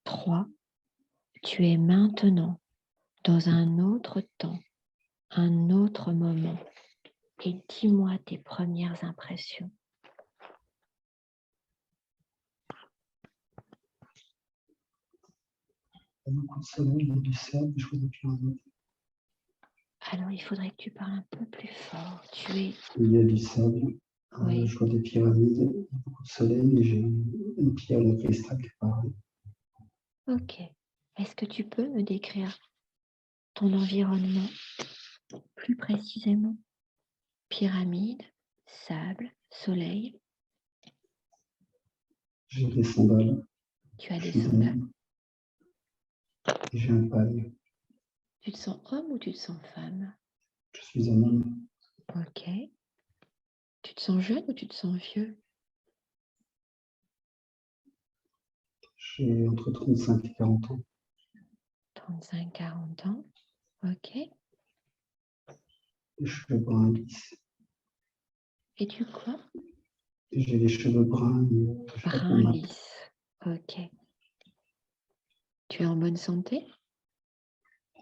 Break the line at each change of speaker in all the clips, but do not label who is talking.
3, tu es maintenant dans un autre temps, un autre moment. Et dis-moi tes premières impressions.
Beaucoup de soleil, il y a du sable, je vois des pyramides.
Alors, il faudrait que tu parles un peu plus fort.
Il y a du sable,
Oui.
je vois des pyramides, il y a beaucoup de soleil et j'ai une pierre de cristal qui apparaît.
Ok. Est-ce que tu peux me décrire ton environnement plus précisément? Pyramide, sable, soleil.
J'ai des sandales.
Tu as
Je
des
suis
sandales.
et j'ai un paille.
Tu te sens homme ou tu te sens femme?
Je suis un homme.
Ok. Tu te sens jeune ou tu te sens vieux?
J'ai entre 35 et 40 ans.
35, 40 ans. Ok.
Les cheveux bruns lisses.
Et tu quoi?
J'ai les cheveux bruns et j'ai la peau
Brun
mate.
lisse. Ok. Tu es en bonne santé?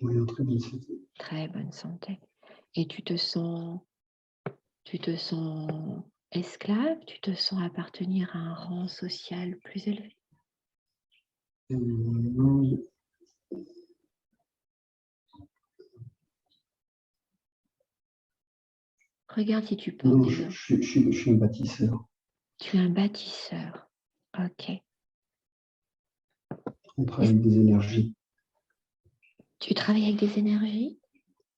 Oui, en très bonne santé.
Très bonne santé. Et tu te sens esclave? Tu te sens appartenir à un rang social plus élevé?
Non,
Regarde si tu portes
non,
des...
je suis un bâtisseur.
Tu es un bâtisseur. Ok.
On travaille avec des énergies.
Tu travailles avec des énergies?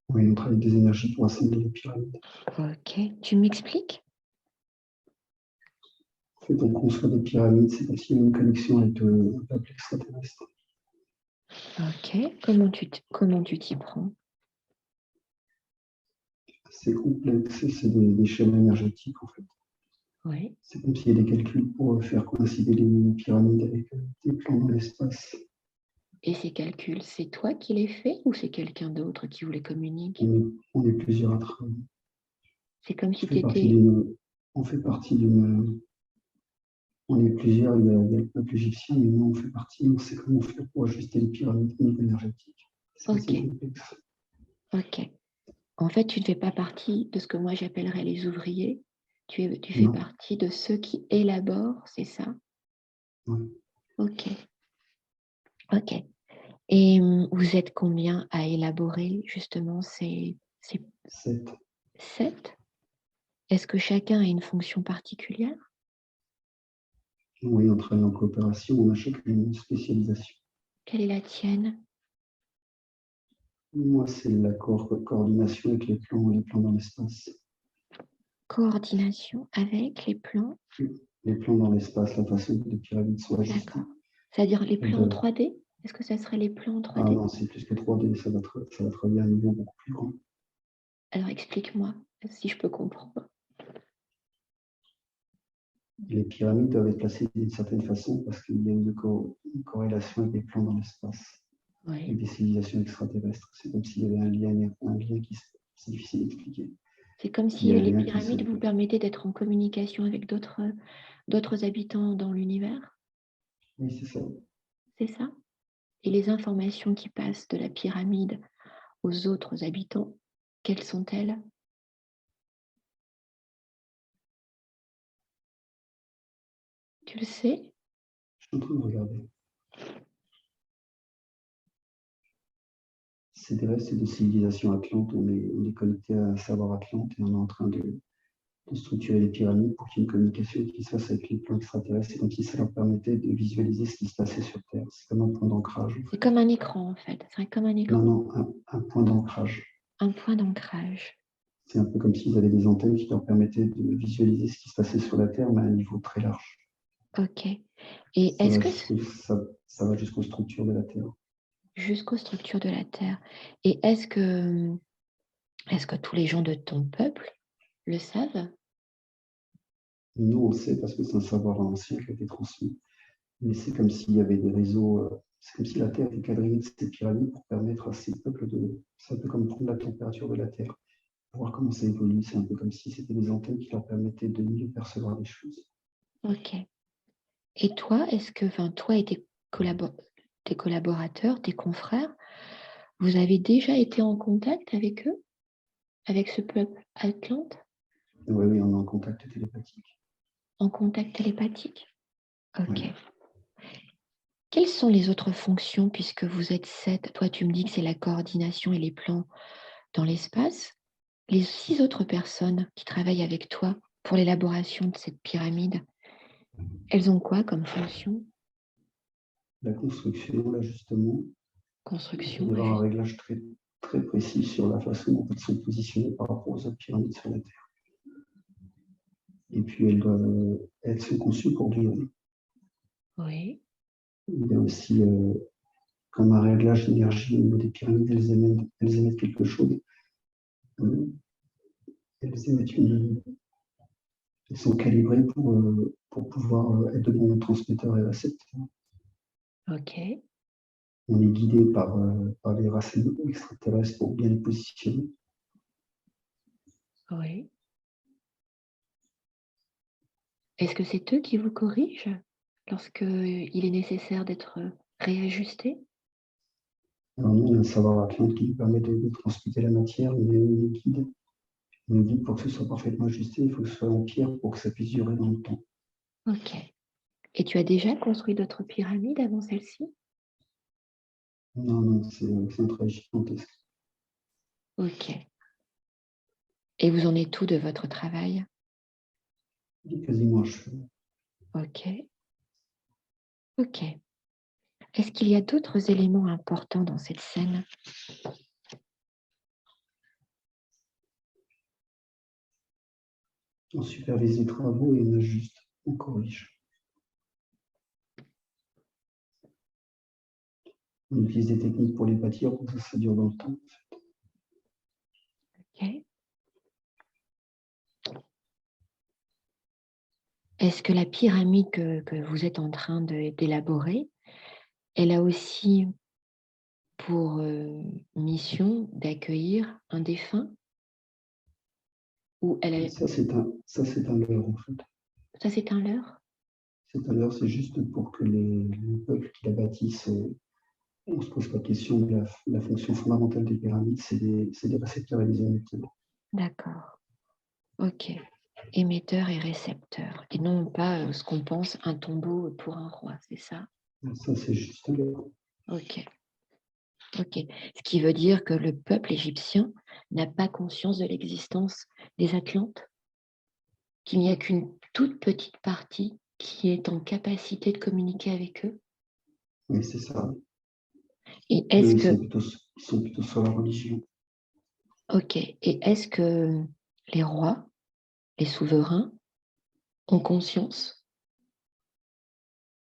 Oui, on travaille avec des énergies pour assembler les pyramides.
Ok. Tu m'expliques?
En fait, on conçoit des pyramides, c'est comme s'il y a une connexion avec le peuple extraterrestre.
Ok. Comment tu t'y prends?
C'est complexe, c'est des schémas énergétiques en fait.
Oui.
C'est comme s'il y a des calculs pour faire coïncider les pyramides avec des plans dans l'espace.
Et ces calculs, c'est toi qui les fais ou c'est quelqu'un d'autre qui vous les communique?
On est plusieurs à travailler.
C'est comme si
On
tu
fait partie
étais...
d'une. On fait partie d'une. On est plusieurs, il y a le peuple égyptien, mais nous on fait partie, on sait comment faire pour ajuster les pyramides au niveau énergétique. C'est
Ok.
assez complexe.
Ok. En fait, tu ne fais pas partie de ce que moi j'appellerais les ouvriers. Tu fais
Non.
partie de ceux qui élaborent, c'est ça?
Ouais.
Ok. Ok. Et vous êtes combien à élaborer justement ces
7.
7? Est-ce que chacun a une fonction particulière?
Oui, on travaille en coopération, on a chacun une spécialisation.
Quelle est la tienne?
Moi, c'est la coordination avec les plans dans l'espace.
Coordination avec les plans?
Les plans dans l'espace, la façon que les pyramides soient ajustées.
D'accord. C'est-à-dire les plans en
doivent...
3D? Est-ce que ça serait les plans en
Ah
3D?
non, c'est plus que 3D, ça va travailler à un niveau beaucoup plus grand.
Alors explique-moi si je peux comprendre.
Les pyramides doivent être placées d'une certaine façon parce qu'il y a une corrélation avec les plans dans l'espace, avec
Oui.
des civilisations extraterrestres. C'est comme s'il y avait un lien qui c'est difficile d'expliquer.
C'est comme
Il y
si
a un
les
lien qui se
pyramides vous
fait.
permettaient d'être en communication avec d'autres habitants dans l'univers,
Oui, c'est ça.
c'est ça? Et les informations qui passent de la pyramide aux autres habitants, quelles sont-elles? Tu le sais?
Je suis en train de regarder. C'est des restes de civilisation atlante. On est connecté à un savoir atlante et on est en train de structurer les pyramides pour qu'il y ait une communication qui se fasse avec les plans extraterrestres. C'est comme si ça leur permettait de visualiser ce qui se passait sur Terre. C'est comme un point d'ancrage.
C'est comme un écran en fait. C'est comme un écran.
Non, un point d'ancrage.
Un point d'ancrage.
C'est un peu comme s'ils avaient des antennes qui leur permettaient de visualiser ce qui se passait sur la Terre, mais à un niveau très large.
Ok. Et est-ce que
Ça va jusqu'aux structures de la Terre.
jusqu'aux structures de la Terre? Et est-ce que tous les gens de ton peuple le savent?
Nous, on le sait parce que c'est un savoir ancien qui a été transmis. Mais c'est comme s'il y avait des réseaux, c'est comme si la Terre était quadrillée de ces pyramides pour permettre à ces peuples de. C'est un peu comme prendre la température de la Terre, pour voir comment ça évolue. C'est un peu comme si c'était des antennes qui leur permettaient de mieux percevoir les choses.
Ok. Et toi, toi et tes tes collaborateurs, tes confrères, vous avez déjà été en contact avec eux, avec ce peuple Atlante,
Oui, oui, on est en contact télépathique.
en contact télépathique? Ok.
Ouais.
Quelles sont les autres fonctions puisque vous êtes 7? Toi, tu me dis que c'est la coordination et les plans dans l'espace. Les 6 autres personnes qui travaillent avec toi pour l'élaboration de cette pyramide, elles ont quoi comme fonction?
La construction, l'ajustement, il peut y
Construction,
avoir un réglage très, très précis sur la façon dont elles sont positionnées par rapport aux autres pyramides sur la Terre. Et puis elles sont conçues pour durer.
oui,
Il y a aussi comme un réglage d'énergie au niveau des pyramides, elles émettent quelque chose. Elles émettent elles sont calibrées pour pouvoir être de bons transmetteurs et récepteurs.
ok,
On est guidé par les racines extraterrestres pour bien les positionner.
oui. Est-ce que c'est eux qui vous corrigent lorsqu'il est nécessaire d'être réajusté?
Alors nous, on a un savoir Atlante qui nous permet de transmuter la matière, mais on est guide. On nous dit pour que ce soit parfaitement ajusté, il faut que ce soit en pierre pour que ça puisse durer dans le temps.
Ok. Et tu as déjà construit d'autres pyramides avant celle-ci?
Non, non, c'est un travail gigantesque.
Ok. Et vous en êtes où de votre travail?
Il est quasiment achevé.
Ok. Ok. Est-ce qu'il y a d'autres éléments importants dans cette scène?
On supervise les travaux et on ajuste, on corrige. On utilise des techniques pour les bâtir pour que ça dure dans le temps.
Ok. Est-ce que la pyramide que vous êtes en train d'élaborer, elle a aussi pour mission d'accueillir un défunt? Ou elle a...
Ça, c'est un leurre, en fait.
Ça, c'est un leurre?
C'est un leurre, c'est juste pour que les peuples qui la bâtissent, on ne se pose pas de question, mais la fonction fondamentale des pyramides, c'est des récepteurs et des émetteurs.
D'accord. Ok. Émetteur et récepteur. Et non pas ce qu'on pense, un tombeau pour un roi, c'est ça?
Ça, c'est juste un leurre.
Ok. Ok. Ce qui veut dire que le peuple égyptien n'a pas conscience de l'existence des Atlantes? Qu'il n'y a qu'une toute petite partie qui est en capacité de communiquer avec eux?
Oui, c'est ça.
Et
Eux,
est-ce
ils
que,
sont plutôt sur la religion.
ok, et est-ce que les rois, les souverains, ont conscience?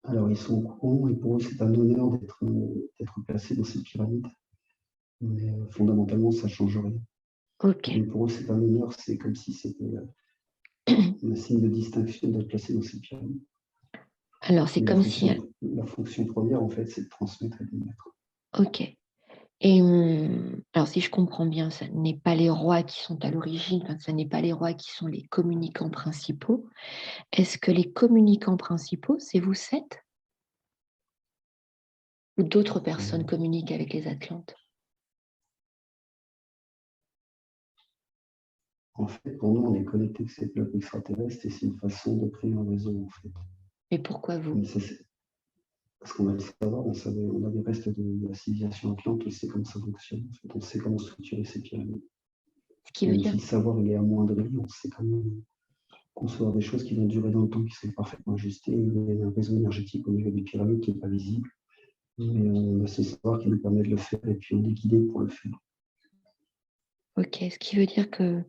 Alors, ils sont au courant et pour eux, c'est un honneur d'être placés dans cette pyramide. Mais fondamentalement, ça ne change rien.
Ok.
Mais pour eux, c'est un honneur, c'est comme si c'était un signe de distinction d'être placé dans cette pyramide.
Alors, c'est
Mais
comme si...
la fonction première, en fait, c'est de transmettre et d'émettre.
Ok. Et alors, si je comprends bien, ça n'est pas les rois qui sont à l'origine, enfin, ça n'est pas les rois qui sont les communicants principaux. Est-ce que les communicants principaux, c'est vous 7? Ou d'autres personnes communiquent avec les Atlantes?
En fait, pour nous, on est connecté avec ces peuples extraterrestres et c'est une façon de créer un réseau, en fait.
Mais pourquoi vous?
Mais parce qu'on va le savoir, on a des restes de la civilisation atlante, on sait comment ça fonctionne, en fait, on sait comment structurer ces pyramides.
Ce qui veut
Même
dire...
si le savoir il est amoindri, on sait comment concevoir des choses qui vont durer dans le temps, qui sont parfaitement ajustées. Il y a un réseau énergétique au niveau des pyramides qui n'est pas visible, mais on a ce savoir qui nous permet de le faire et puis on est guidé pour le faire.
Ok, ce qui veut dire que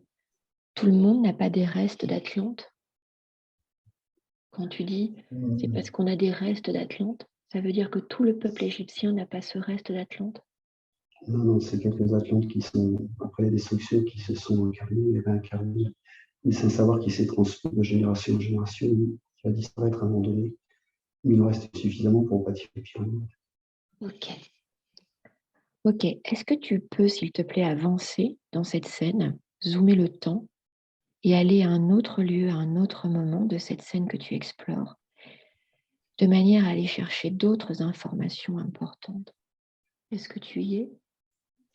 tout le monde n'a pas des restes d'Atlante? Quand tu dis, c'est parce qu'on a des restes d'Atlante, ça veut dire que tout le peuple égyptien n'a pas ce reste d'Atlante?
Non, non, c'est quelques Atlantes qui sont, après la destruction, qui se sont incarnés et réincarnés. Mais c'est un savoir qui s'est transmis de génération en génération, qui va disparaître à un moment donné. Mais il en reste suffisamment pour bâtir les pyramides.
Ok. Ok. Est-ce que tu peux, s'il te plaît, avancer dans cette scène, zoomer le temps et aller à un autre lieu, à un autre moment de cette scène que tu explores? de manière à aller chercher d'autres informations importantes. Est-ce que tu y es?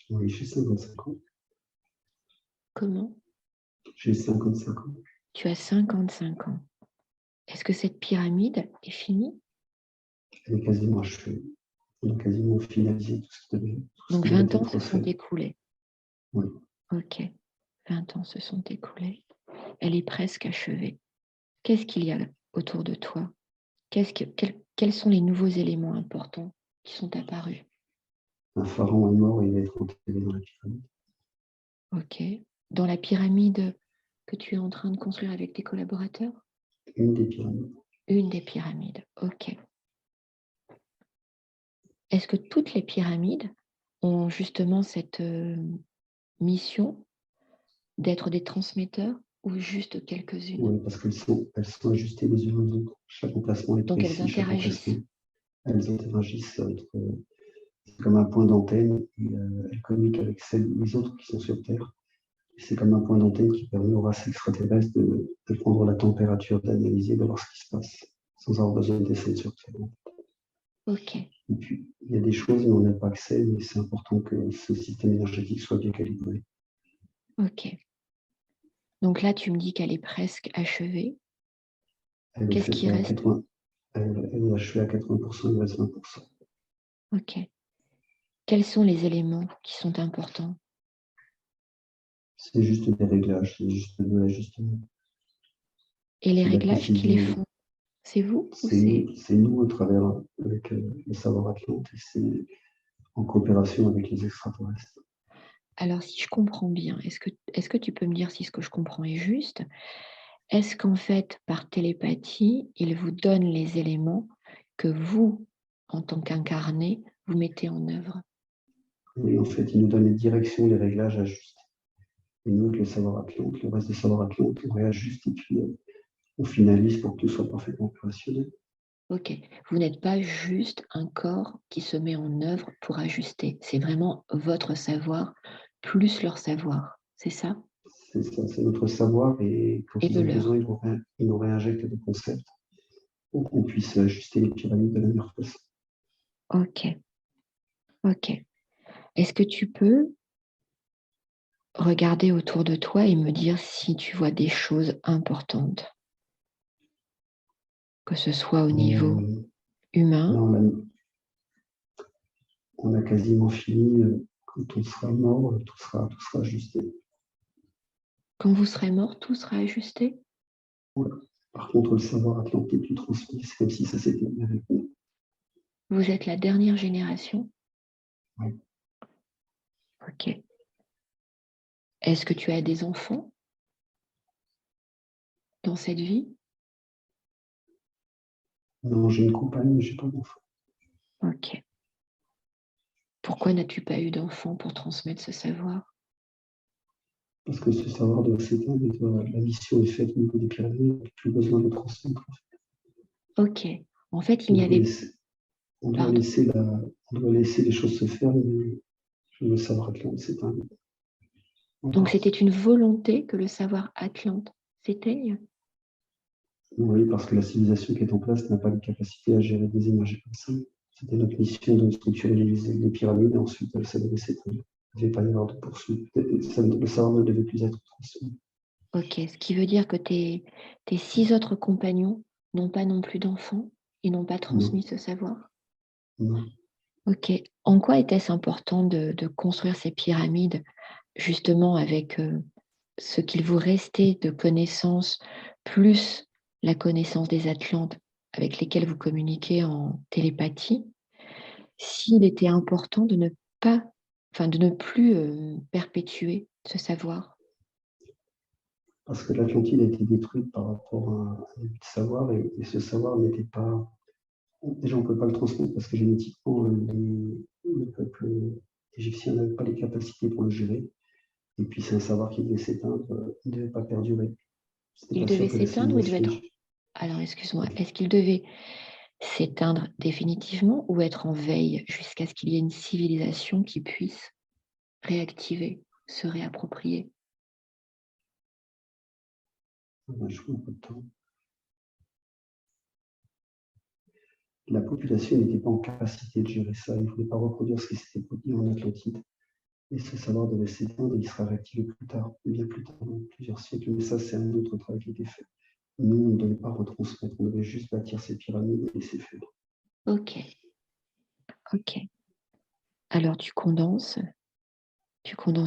Oui, j'ai 55 ans.
Comment?
J'ai 55 ans.
Tu as 55 ans. Est-ce que cette pyramide est finie?
Elle est quasiment achevée. On a quasiment finalisé tout ce
Donc
qui devait
20 ans se
être
sont
fait.
écoulés.
Oui.
Ok, 20 ans se sont écoulés. Elle est presque achevée. Qu'est-ce qu'il y a autour de toi? Quels sont les nouveaux éléments importants qui sont apparus?
Un pharaon est mort et il va être enterré dans la pyramide.
Ok. Dans la pyramide que tu es en train de construire avec tes collaborateurs?
Une des pyramides.
Une des pyramides. Ok. Est-ce que toutes les pyramides ont justement cette mission d'être des transmetteurs ou juste quelques-unes?
Oui, parce elles sont ajustées les unes aux autres. Chaque emplacement est
Donc elles
précis, chaque
interagissent.
emplacement. Elles interagissent c'est comme un point d'antenne et elles communiquent avec les autres qui sont sur Terre. C'est comme un point d'antenne qui permet aux races extraterrestres de prendre la température, d'analyser, de voir ce qui se passe, sans avoir besoin d'essayer sur Terre.
Ok,
Et puis, il y a des choses où on n'a pas accès, mais c'est important que ce système énergétique soit bien calibré.
ok. Donc là, tu me dis qu'elle est presque achevée.
Elle est
Qu'est-ce
faite
qui
à
reste?
80, elle est achevée à 80%, il reste 20%.
Ok. Quels sont les éléments qui sont importants?
C'est juste des réglages, c'est juste de l'ajustement.
Et les
C'est de la
réglages qui les
précision.
font? C'est vous ou
C'est
c'est...
nous au travers avec le savoir Atlante et c'est en coopération avec les extraterrestres.
Alors, si je comprends bien, est-ce que tu peux me dire si ce que je comprends est juste? Est-ce qu'en fait, par télépathie, il vous donne les éléments que vous, en tant qu'incarné, vous mettez en œuvre?
Et en fait, ils nous donnent les directions, les réglages à ajuster. Et nous, avec le savoir Atlante, le reste du savoir Atlante, on réajuste et puis on finalise pour que tout soit parfaitement opérationnel.
Ok, vous n'êtes pas juste un corps qui se met en œuvre pour ajuster. C'est vraiment votre savoir plus leur savoir. C'est ça?
C'est ça, c'est notre savoir et quand
Et
ils
le
ont besoin,
leur.
ils nous réinjectent des concepts pour qu'on puisse ajuster les pyramides de la meilleure façon.
Ok, ok. Est-ce que tu peux regarder autour de toi et me dire si tu vois des choses importantes, que ce soit au niveau
Euh,
humain?
non, là, on a quasiment fini. Quand on sera mort, tout sera ajusté.
Quand vous serez mort, tout sera ajusté?
Voilà. Par contre, le savoir atlantique est transmis, c'est comme si ça s'était mis avec nous.
Vous êtes la dernière génération?
Ouais.
Ok. Est-ce que tu as des enfants dans cette vie?
Non, j'ai une compagne, mais j'ai pas d'enfant.
Ok. Pourquoi n'as-tu pas eu d'enfant pour transmettre ce savoir?
Parce que ce savoir doit s'éteindre, la mission est faite au niveau des pyramides, on n'a plus besoin de transmettre.
Ok. En fait, il
On
n'y
doit
avait...
laisser, on doit
Pardon.
laisser, on doit laisser les choses se faire, mais le savoir atlantique s'éteindre en
Donc, c'était
partie.
une volonté que le savoir Atlante s'éteigne?
Oui, parce que la civilisation qui est en place n'a pas les capacités à gérer des énergies comme ça. C'était notre mission de structurer les pyramides et ensuite ça devait s'éteindre. Il ne devait pas y avoir de poursuite. Le savoir ne devait plus être transmis.
Ok. Ce qui veut dire que tes 6 autres compagnons n'ont pas non plus d'enfants et n'ont pas transmis
Non,
ce savoir?
non.
Ok. En quoi était-ce important de construire ces pyramides, justement avec ce qu'il vous restait de connaissances, plus la connaissance des Atlantes avec lesquels vous communiquez en télépathie, s'il était important de ne pas, enfin de ne plus perpétuer ce savoir?
Parce que l'Atlantide a été détruite par rapport à un savoir et ce savoir n'était pas. Déjà, on ne peut pas le transmettre parce que génétiquement, le peuple égyptien n'avait pas les capacités pour le gérer. Et puis, c'est un savoir qui devait s'éteindre, il ne devait pas perdurer. C'était
Il
pas sûr
devait
que la
s'éteindre ou il devait
civilisation.
être... Alors, excuse-moi, est-ce qu'il devait s'éteindre définitivement ou être en veille jusqu'à ce qu'il y ait une civilisation qui puisse réactiver, se réapproprier?
On a joué un peu de temps. la population n'était pas en capacité de gérer ça. Il ne voulait pas reproduire ce qui s'était produit en Atlantide. Et ce savoir devait s'éteindre et il sera réactivé plus tard, bien plus tard, dans plusieurs siècles. Mais ça, c'est un autre travail qui a été fait. Nous, on ne devait pas retransmettre, on devait juste bâtir ces pyramides et laisser faire.
Ok, ok. Alors tu condenses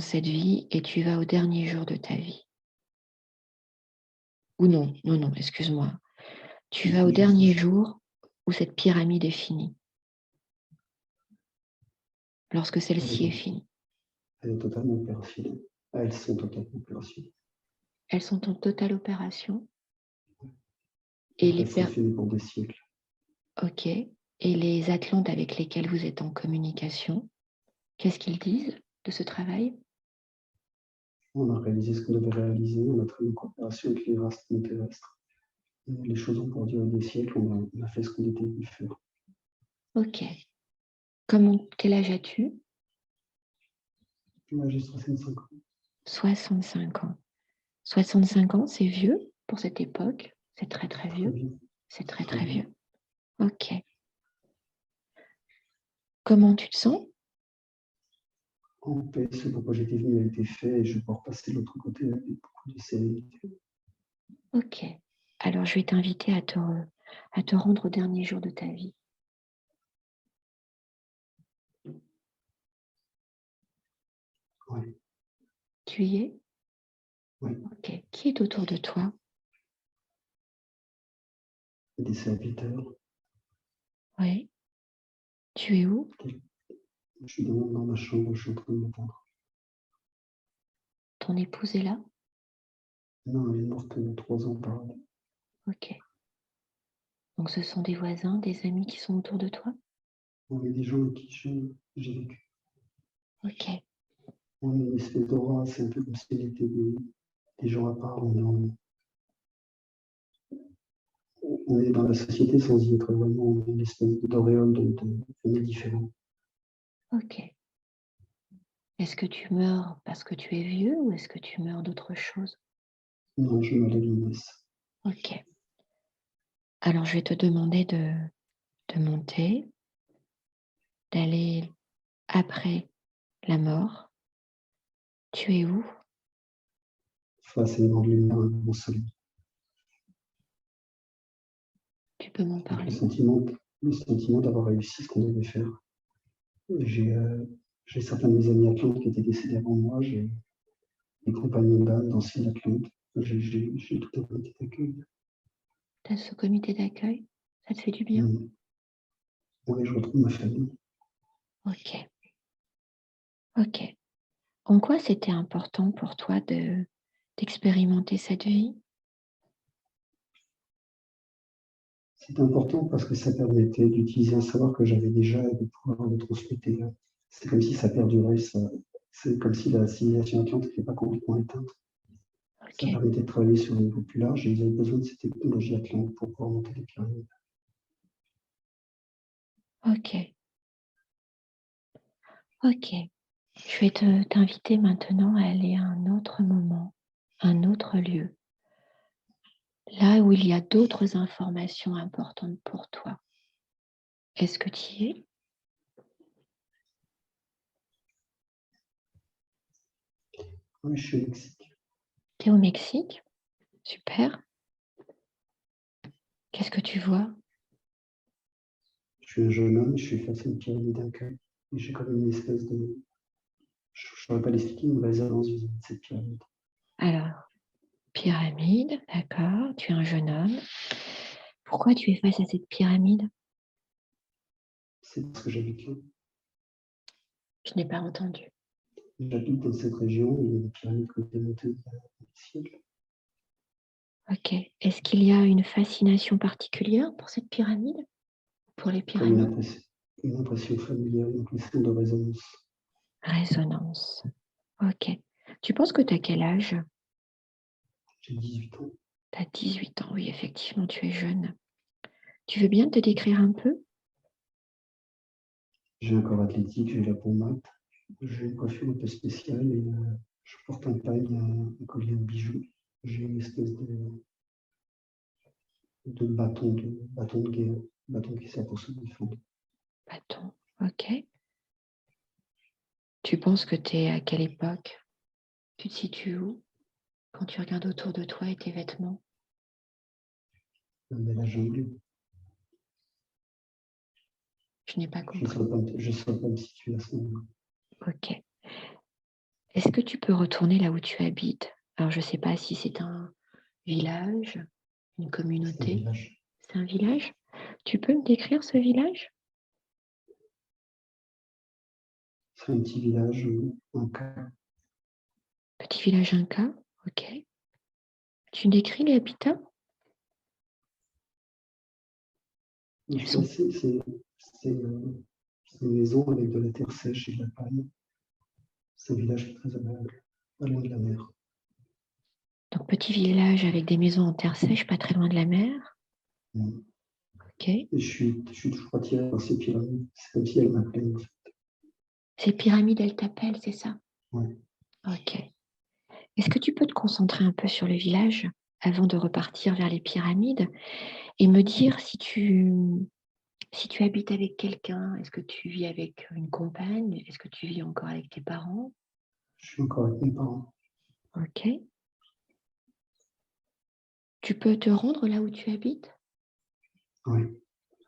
cette vie et tu vas au dernier jour de ta vie. Ou non, excuse-moi. Tu vas au dernier jour où cette pyramide est finie. Lorsque celle-ci est finie.
Elle est totalement opérationnelle. Elles sont totalement opérationnelles.
Elles sont en totale opération.
Et elles fonctionnent pour des siècles.
Ok. Et les Atlantes avec lesquels vous êtes en communication, qu'est-ce qu'ils disent de ce travail?
On a réalisé ce qu'on devait réaliser, on a travaillé en coopération avec les races terrestres. Les choses ont pour durer des siècles, on a fait ce qu'on était venu faire.
Ok. Quel âge as-tu?
Moi, j'ai 65 ans.
65 ans. 65 ans, c'est vieux pour cette époque. C'est très, très vieux. C'est très, très vieux. Ok. Comment tu te sens?
En paix, ce pourquoi j'étais venu a été fait et je peux repasser de l'autre côté avec beaucoup de sérénité.
Ok. Alors, je vais t'inviter à te rendre au dernier jour de ta vie.
Oui.
Tu y es?
Oui.
Ok. Qui est autour de toi?
Des serviteurs.
Oui. Tu es où?
Je suis dans ma chambre, je suis en train de m'attendre.
Ton épouse est là?
Non, elle est morte 3 ans par là.
Ok. Donc, ce sont des voisins, des amis qui sont autour de toi?
On est des gens avec qui j'ai vécu.
Ok.
On est une espèce d'aura, c'est un peu comme s'il était des gens à part. On est dans la société sans y être vraiment, on est une espèce d'auréole de différents.
Ok. Est-ce que tu meurs parce que tu es vieux ou est-ce que tu meurs d'autre chose?
Non, je me la vieillesse.
Ok. Alors, je vais te demander de monter, d'aller après la mort. Tu es où?
Face à une grande lumière, un grand soleil.
Tu peux m'en
Avec
parler?
le sentiment d'avoir réussi ce qu'on devait faire. J'ai certains de mes amis Atlantes qui étaient décédés avant moi, j'ai des compagnons d'âme d'anciens Atlantes, j'ai tout un comité d'accueil.
Tu as ce comité d'accueil? Ça te fait du bien?
Oui, je retrouve ma famille.
Ok. Ok. En quoi c'était important pour toi d'expérimenter cette vie?
C'est important parce que ça permettait d'utiliser un savoir que j'avais déjà et de pouvoir le transmettre. C'est comme si ça perdurait, c'est comme si la civilisation atlante n'était pas complètement éteinte. Ça
Ok.
permettait de travailler sur un niveau plus large et ils avaient besoin de cette technologie atlante pour pouvoir monter les pyramides.
Ok. Ok. Je vais t'inviter maintenant à aller à un autre moment, un autre lieu, là où il y a d'autres informations importantes pour toi. Est-ce que tu y es?
Oui, je suis au Mexique.
Tu es au Mexique? Super. Qu'est-ce que tu vois?
Je suis un jeune homme, je suis face à une pyramide d'accueil. Et j'ai quand même une espèce de, je ne saurais pas l'expliquer, une résonance vis-à-vis de cette pyramide.
Alors, pyramide, d'accord, tu es un jeune homme. Pourquoi tu es face à cette pyramide?
C'est parce que j'habite là.
Je n'ai pas entendu.
J'habite dans cette région où il y a des pyramides qui ont été montées il y a des siècles.
Ok. Est-ce qu'il y a une fascination particulière pour cette pyramide? Pour les
Comme
pyramides?
une impression familière, une impression de résonance.
Résonance. Ok. Tu penses que tu as quel âge?
J'ai 18 ans.
Tu as 18 ans, oui, effectivement, tu es jeune. Tu veux bien te décrire un peu?
J'ai un corps athlétique, j'ai la peau mate, j'ai une coiffure un peu spéciale et je porte un paille, un collier de bijoux. J'ai une espèce de bâton de guerre. bâton qui sert pour se défendre.
Bâton, ok. Tu penses que tu es à quelle époque? Tu te situes où quand tu regardes autour de toi et tes vêtements?
La jungle,
Je n'ai pas
je ne
compris.
saurais pas me situer à ce moment-là.
Ok. Est-ce que tu peux retourner là où tu habites? Alors, je ne sais pas si c'est un village, une
C'est un
communauté.
village.
C'est un village? Tu peux me décrire ce village?
C'est un petit village, un cas.
Petit village inca, ok. Tu décris les habitants? Ils sont
C'est une maison avec de la terre sèche et de la paille. C'est un village qui est très agréable, pas loin de la mer.
donc petit village avec des maisons en terre sèche, pas très loin de la mer, ok.
Et je suis toujours attiré par ces pyramides. C'est comme si elles m'appelaient, en fait.
Ces pyramides, elles t'appellent, c'est ça?
Ouais.
Ok. Est-ce que tu peux te concentrer un peu sur le village avant de repartir vers les pyramides et me dire si tu habites avec quelqu'un? Est-ce que tu vis avec une compagne? Est-ce que tu vis encore avec tes parents?
Je suis encore avec mes parents.
Ok. Tu peux te rendre là où tu habites?
Ouais.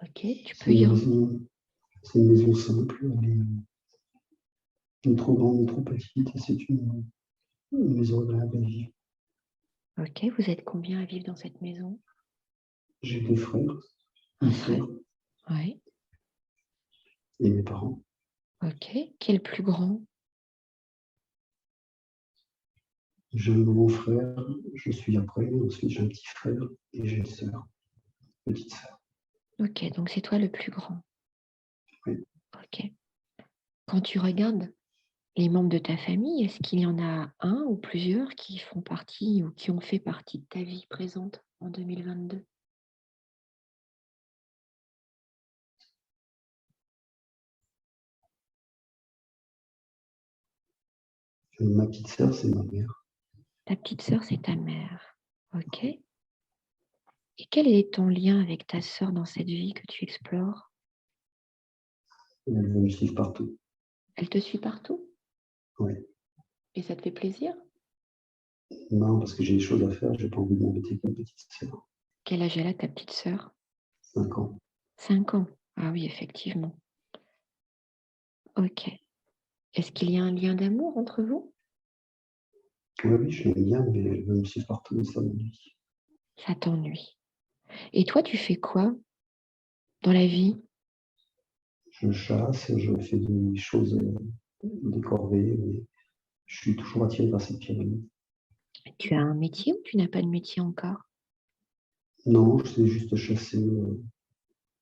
Ok. Tu
C'est
peux y
une
rendre.
maison, c'est une maison simple. Elle est ni trop grande ni trop petite. Et c'est une maison agréable à vivre.
Ok. Vous êtes combien à vivre dans cette maison?
J'ai deux frères,
Un
une
frère.
sœur
Oui.
et mes parents.
Ok. Qui est le plus grand?
J'ai un grand frère, je suis après. Ensuite, j'ai un petit frère et j'ai une sœur, petite sœur.
Ok. Donc c'est toi le plus grand.
Oui.
Ok. Quand tu regardes les membres de ta famille, est-ce qu'il y en a un ou plusieurs qui font partie ou qui ont fait partie de ta vie présente en 2022?
Ma petite sœur, c'est ma mère.
Ta petite sœur, c'est ta mère. Ok. Et quel est ton lien avec ta sœur dans cette vie que tu explores?
Elle veut me suivre partout.
Elle te suit partout?
Oui.
Et ça te fait plaisir?
Non, parce que j'ai des choses à faire, j'ai pas envie de m'embêter avec ma petite sœur.
Quel âge elle a, ta petite sœur?
5 ans.
5 ans. Ah oui, effectivement. Ok. Est-ce qu'il y a un lien d'amour entre vous?
Oui, je l'aime bien, mais elle veut me suivre partout, et ça m'ennuie.
Ça t'ennuie. Et toi, tu fais quoi dans la vie?
Je chasse, je fais des choses, des corvées, mais je suis toujours attiré par cette pyramide.
Tu as un métier ou tu n'as pas de métier encore?
Non, je sais juste chasser.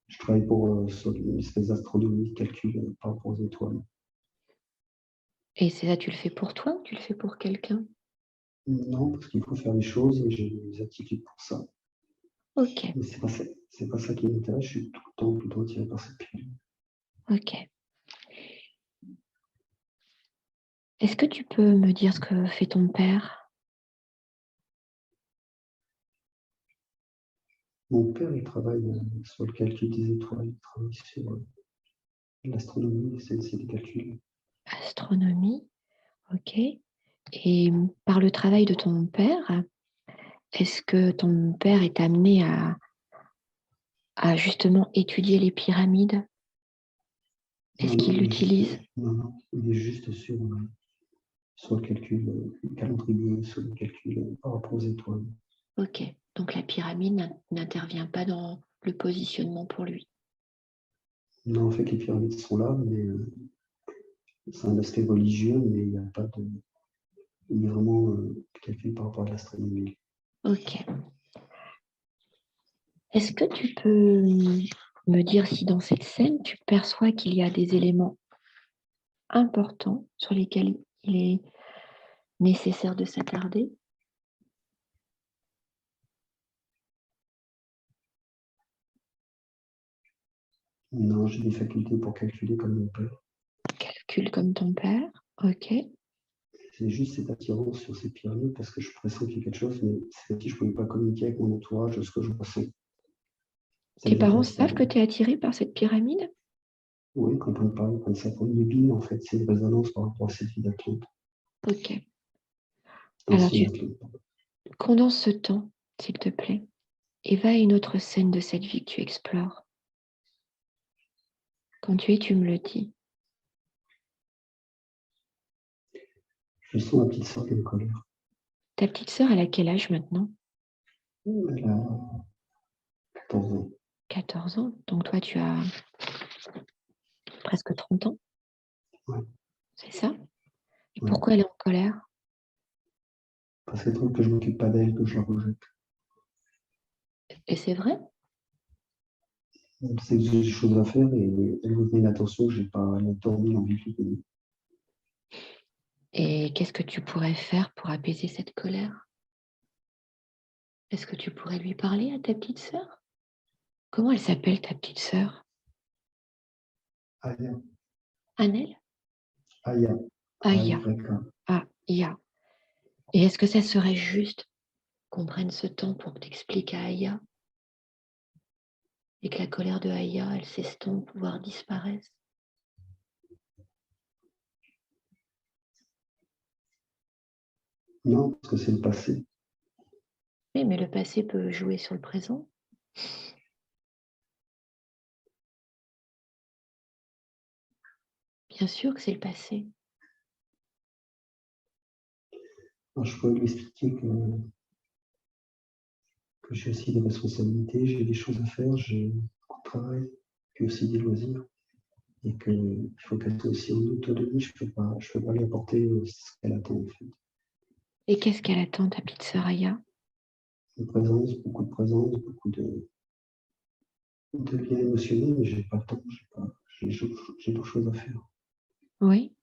Je travaille pour sur une espèce d'astronomie, de calcul par rapport aux étoiles.
Et c'est ça, tu le fais pour toi ou tu le fais pour quelqu'un?
Non, parce qu'il faut faire les choses et j'ai des aptitudes pour ça.
Ok,
Mais c'est pas ça qui m'intéresse, je suis tout le temps plutôt attiré par cette pyramide.
ok. Est-ce que tu peux me dire ce que fait ton père?
Mon père, il travaille sur le calcul des étoiles, il travaille sur l'astronomie, c'est des calculs.
Astronomie, ok. Et par le travail de ton père, est-ce que ton père est amené à justement étudier les pyramides? Est-ce
Non, non,
qu'il l'utilise?
non, il est juste sur le calcul, le calendrier, sur le calcul par rapport aux étoiles.
Ok, donc la pyramide n'intervient pas dans le positionnement pour lui.
Non, en fait, les pyramides sont là, mais c'est un aspect religieux, mais il n'y a pas de. Il est vraiment calculé par rapport à l'astronomie.
Ok. Est-ce que tu peux me dire si dans cette scène, tu perçois qu'il y a des éléments importants sur lesquels il est nécessaire de s'attarder?
Non, j'ai des facultés pour calculer comme mon père.
Calcul comme ton père, ok.
C'est juste cette attirance sur ces pyramides parce que je pressens qu'il y a quelque chose, mais c'est comme si je ne pouvais pas communiquer avec mon entourage de ce que je ressens. Ça
Tes
les
parents
intéresse pas.
savent que tu es attiré par cette pyramide?
Oui, quand on parle comme ça, comme une bille, en fait, c'est une résonance par rapport à cette vie d'Atlante,
Ok. Alors,
d'ancienne
tu
Atlante.
condenses ce temps, s'il te plaît, et va à une autre scène de cette vie que tu explores. Quand tu es, tu me le dis.
Je sens ma petite sœur qui est en colère.
Ta petite sœur, elle a quel âge maintenant?
Elle a 14 ans.
14 ans. Donc toi, tu as presque 30 ans,
Ouais,
c'est ça? Et
ouais.
pourquoi elle est en colère?
Parce qu'elle trouve que je m'occupe pas d'elle, que je la rejette.
Et c'est vrai?
Elle sait que j'ai des choses à faire et elle veut une attention que j'ai pas le temps ni l'envie de lui donner.
Et qu'est-ce que tu pourrais faire pour apaiser cette colère? Est-ce que tu pourrais lui parler à ta petite sœur? Comment elle s'appelle, ta petite sœur?
Aya,
Annelle?
Aya,
Aya.
A-Y-A.
Aya. Et est-ce que ça serait juste qu'on prenne ce temps pour t'expliquer à Aya et que la colère de Aya, elle s'estompe, voire disparaisse?
Non, parce que c'est le passé.
Oui, mais le passé peut jouer sur le présent. Bien sûr que c'est le passé.
Alors, je pourrais lui expliquer que j'ai aussi des responsabilités, j'ai des choses à faire, j'ai beaucoup de travail, puis aussi des loisirs. Et qu'il faut qu'elle soit aussi en autonomie, je peux pas lui apporter ce qu'elle attend en fait.
Et qu'est-ce qu'elle attend, ta petite sœur Aya?
Une présence, beaucoup de liens émotionnels, mais j'ai pas le temps, j'ai d'autres choses à faire.
Oui,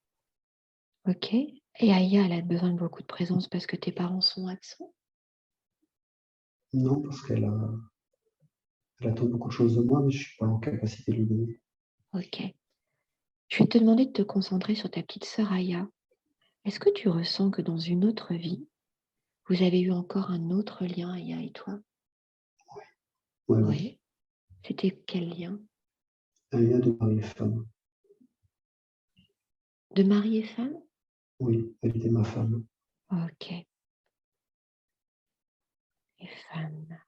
ok. Et Aya, elle a besoin de beaucoup de présence parce que tes parents sont absents?
Non, parce elle attend beaucoup de choses de moi, mais je suis pas en capacité de lui donner.
Ok. Je vais te demander de te concentrer sur ta petite sœur Aya. Est-ce que tu ressens que dans une autre vie, vous avez eu encore un autre lien, Aya et toi?
Ouais, oui.
Oui. C'était quel lien?
Un lien de mari et femme.
De mari et femme?
Oui, elle était ma femme.
Ok. Et femme.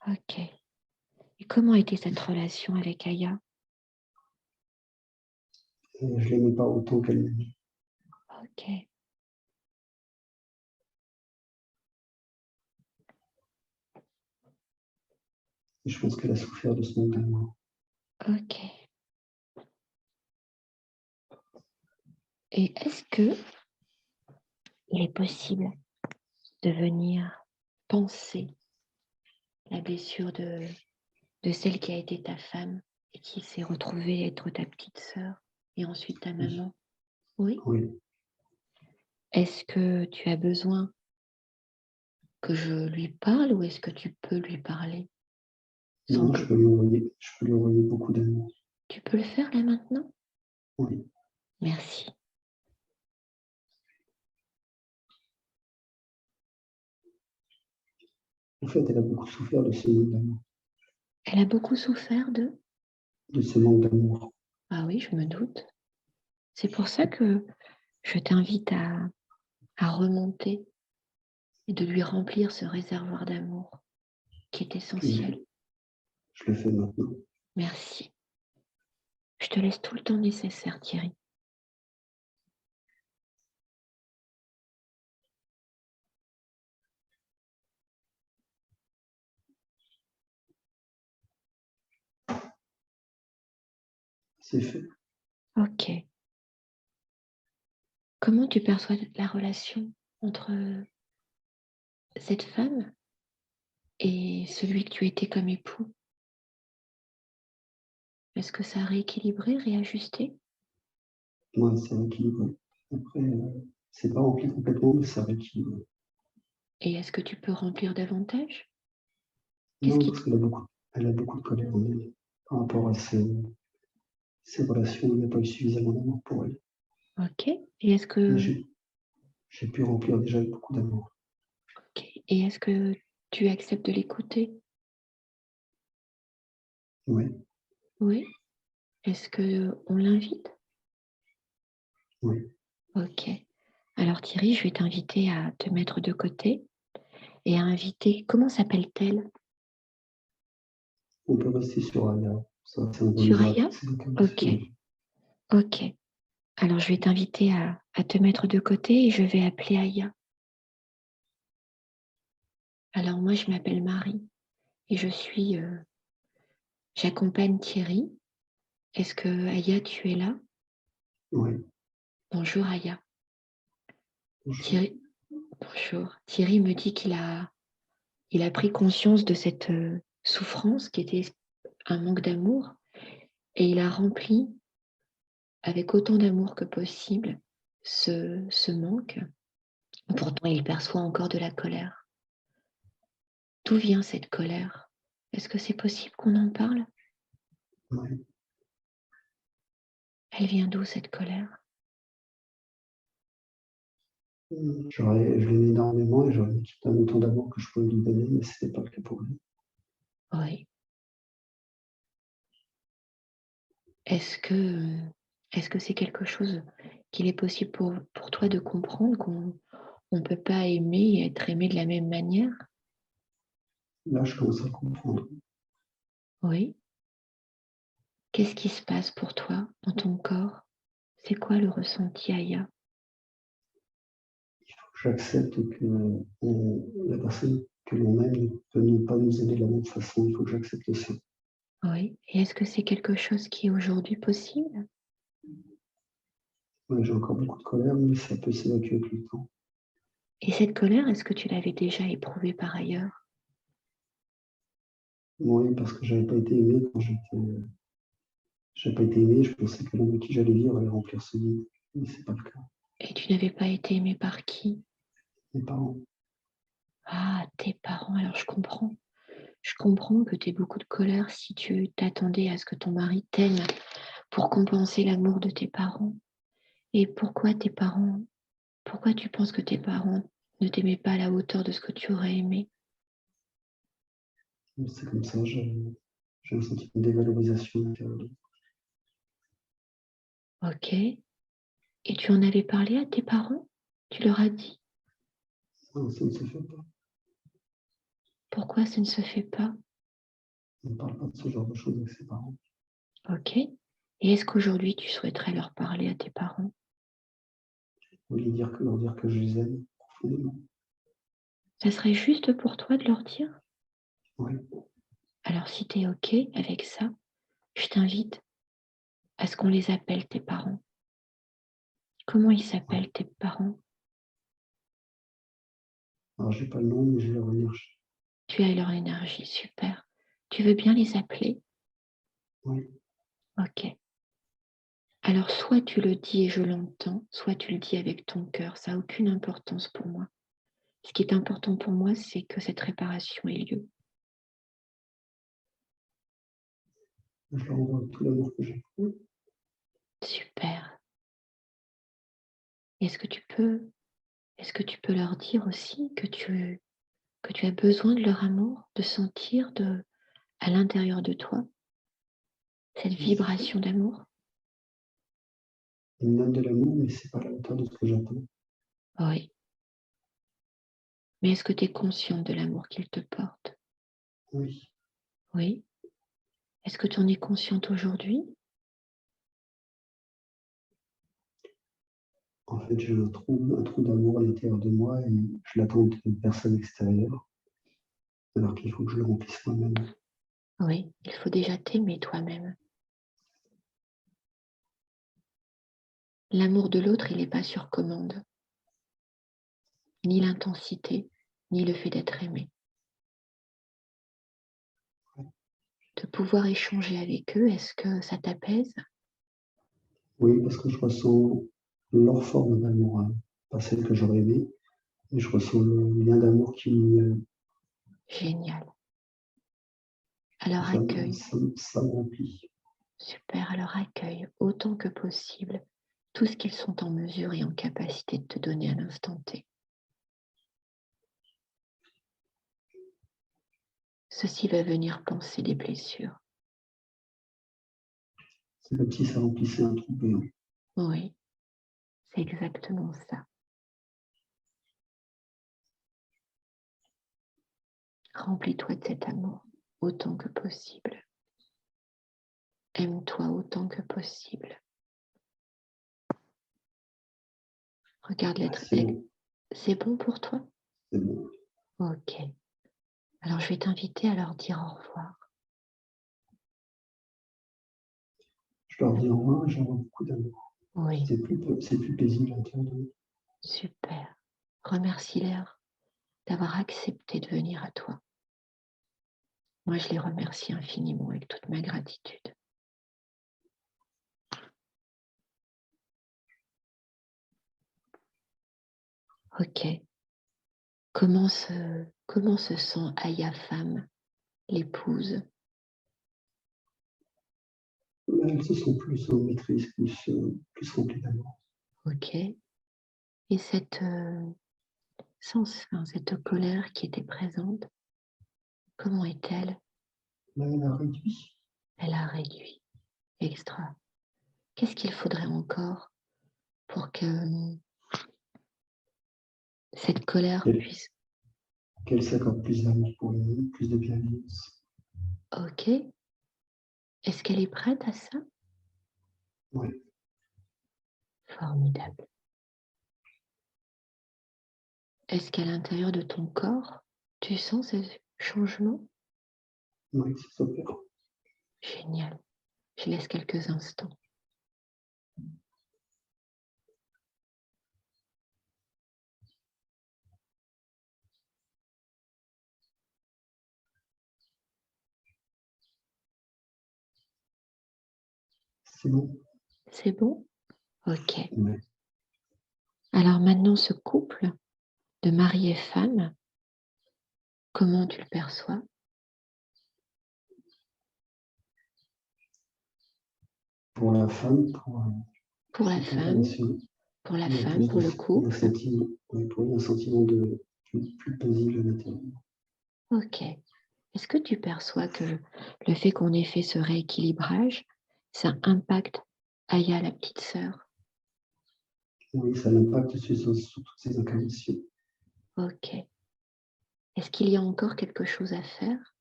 Ok. Et comment était cette relation avec Aya?
Et je l'aimais pas autant qu'elle m'aimait.
Ok.
Et je pense qu'elle a souffert de ce manque d'amour.
Ok. Et est-ce que il est possible de venir penser la blessure de celle qui a été ta femme et qui s'est retrouvée être ta petite sœur et ensuite ta
Oui,
maman? Oui.
oui.
Est-ce que tu as besoin que je lui parle ou est-ce que tu peux lui parler sans
Non,
que...
je peux lui envoyer beaucoup d'amour.
Tu peux le faire là maintenant?
Oui.
Merci.
En fait, elle a beaucoup souffert de ce manque d'amour.
Elle a beaucoup souffert de...
De ce manque d'amour.
Ah oui, je me doute. C'est pour ça que je t'invite à remonter et de lui remplir ce réservoir d'amour qui est
Je,
essentiel.
je le fais maintenant.
Merci. Je te laisse tout le temps nécessaire, Thierry.
C'est fait.
Ok. Comment tu perçois la relation entre cette femme et celui que tu étais comme époux? Est-ce que ça a rééquilibré, réajusté?
Moi, c'est rééquilibré. Après, c'est pas rempli complètement, mais ça rééquilibre.
Et est-ce que tu peux remplir davantage? Qu'est-ce
Non,
qui...
parce elle a beaucoup de colère en elle. Par rapport à ces relations, il n'y a pas eu suffisamment d'amour pour elle.
Ok. Et est-ce
Mais
que...
j'ai pu remplir déjà avec beaucoup d'amour.
Ok. Et est-ce que tu acceptes de l'écouter?
Oui,
Oui. Est-ce qu'on l'invite?
oui.
Ok. Alors Thierry, je vais t'inviter à te mettre de côté et à inviter, comment s'appelle-t-elle?
On peut rester sur Aya. Ça symbolisera
Suraya?
toutes ces localités.
Ok,
Oui.
ok. Alors je vais t'inviter à te mettre de côté et je vais appeler Aya. Alors moi, je m'appelle Marie et j'accompagne Thierry. Est-ce que Aya, tu es là?
Oui.
Bonjour Aya.
Bonjour.
Thierry, bonjour. Thierry me dit il a pris conscience de cette souffrance qui était un manque d'amour et il a rempli avec autant d'amour que possible ce manque. Pourtant, il perçoit encore de la colère. D'où vient cette colère? Est-ce que c'est possible qu'on en parle?
Oui.
Elle vient d'où cette colère?
Je l'aimais énormément et j'aurais mis tout un autant d'amour que je pouvais lui donner, mais ce n'était pas le cas pour lui.
Oui. Est-ce que est-ce que c'est quelque chose qu'il est possible pour toi de comprendre qu'on ne peut pas aimer et être aimé de la même manière?
Là, je commence à comprendre.
Oui. Qu'est-ce qui se passe pour toi dans ton corps? C'est quoi le ressenti, Aya?
J'accepte que la personne que l'on aime ne peut pas nous aider de la même façon. Il faut que j'accepte ça.
Oui. Et est-ce que c'est quelque chose qui est aujourd'hui possible?
Ouais, j'ai encore beaucoup de colère, mais ça peut s'évacuer avec le temps.
Et cette colère, est-ce que tu l'avais déjà éprouvée par ailleurs?
Oui, parce que j'avais pas été aimé quand j'avais pas été aimé, je pensais que l'homme avec qui j'allais vivre allait remplir ce vide. Mais c'est pas le cas.
Et tu n'avais pas été aimé par qui?
Mes parents,
Ah, tes parents, alors je comprends. Je comprends que tu aies beaucoup de colère si tu t'attendais à ce que ton mari t'aime pour compenser l'amour de tes parents. Et pourquoi tu penses que tes parents ne t'aimaient pas à la hauteur de ce que tu aurais aimé?
c'est comme ça, j'ai un sentiment de dévalorisation intérieure.
Ok. Et tu en avais parlé à tes parents? Tu leur as dit?
Non, ça ne se fait pas.
Pourquoi ça ne se fait pas?
On ne parle pas de ce genre de choses avec ses parents.
Ok. Et est-ce qu'aujourd'hui tu souhaiterais leur parler à tes parents?
Ou leur dire que je les aime profondément.
Ça serait juste pour toi de leur dire?
Oui,
Alors si tu es ok avec ça, je t'invite à ce qu'on les appelle tes parents. Comment ils
oui.
s'appellent tes parents?
Alors, j'ai pas le nom, mais j'ai leur énergie.
Tu as leur énergie, super. Tu veux bien les appeler?
Oui,
Ok. Alors soit tu le dis et je l'entends, soit tu le dis avec ton cœur, ça n'a aucune importance pour moi. Ce qui est important pour moi, c'est que cette réparation ait lieu.
je leur envoie tout l'amour que j'ai.
Super. Est-ce que tu peux leur dire aussi que tu as besoin de leur amour, de sentir à l'intérieur de toi cette
Oui.
vibration d'amour?
Ils me donnent de l'amour, mais c'est pas à la hauteur de ce que j'attends.
Oui. Mais est-ce que tu es consciente de l'amour qu'ils te portent?
Oui.
Oui. Est-ce que tu en es consciente aujourd'hui?
En fait, j'ai un trou d'amour à l'intérieur de moi et je l'attends d'une personne extérieure, alors qu'il faut que je le remplisse moi-même.
Oui, il faut déjà t'aimer toi-même. L'amour de l'autre, il n'est pas sur commande, ni l'intensité, ni le fait d'être aimé. De pouvoir échanger avec eux, est-ce que ça t'apaise?
Oui, parce que je ressens leur forme d'amour, hein. Pas celle que j'aurais aimée, mais je ressens le lien d'amour qui me,
Génial. Alors
ça,
accueille,
ça me remplit.
super, alors accueille autant que possible tout ce qu'ils sont en mesure et en capacité de te donner à l'instant T. Ceci va venir panser des blessures.
C'est comme si ça remplissait un trou béant.
Oui, c'est exactement ça. Remplis-toi de cet amour autant que possible. Aime-toi autant que possible. Regarde l'être.
C'est bon,
C'est bon pour toi?
c'est bon.
Ok. Alors, je vais t'inviter à leur dire au revoir.
Je leur dis au revoir et j'envoie beaucoup d'amour.
Oui,
C'est plus paisible à l'intérieur de nous.
super. Remercie-leur d'avoir accepté de venir à toi. Moi, je les remercie infiniment avec toute ma gratitude. Ok. Comment se sent Aya femme, l'épouse?
Elles se sont plus en maîtrise, plus remplies d'amour.
Ok. Et cette colère qui était présente, comment est-elle?
Là, elle a réduit.
Elle a réduit. Extra. Qu'est-ce qu'il faudrait encore pour que cette colère puisse...
Qu'elle s'accorde plus d'amour pour nous, plus de bienveillance.
Ok. Est-ce qu'elle est prête à ça?
Oui,
Formidable. Est-ce qu'à l'intérieur de ton corps, tu sens ce changement?
oui, ça s'opère.
Génial. Je laisse quelques instants.
C'est bon.
C'est bon? Ok.
Oui.
Alors maintenant, ce couple de mari et femme, comment tu le perçois?
Pour la femme,
Pour la
cette
femme,
incarnation,
pour la
il y a
femme,
plus
pour le couple?
pour lui, un sentiment de plus paisible à l'intérieur.
Ok. Est-ce que tu perçois que le fait qu'on ait fait ce rééquilibrage, ça impacte Aya, la petite sœur?
Oui, ça l'impacte sur toutes ces incarnations.
Ok. Est-ce qu'il y a encore quelque chose à faire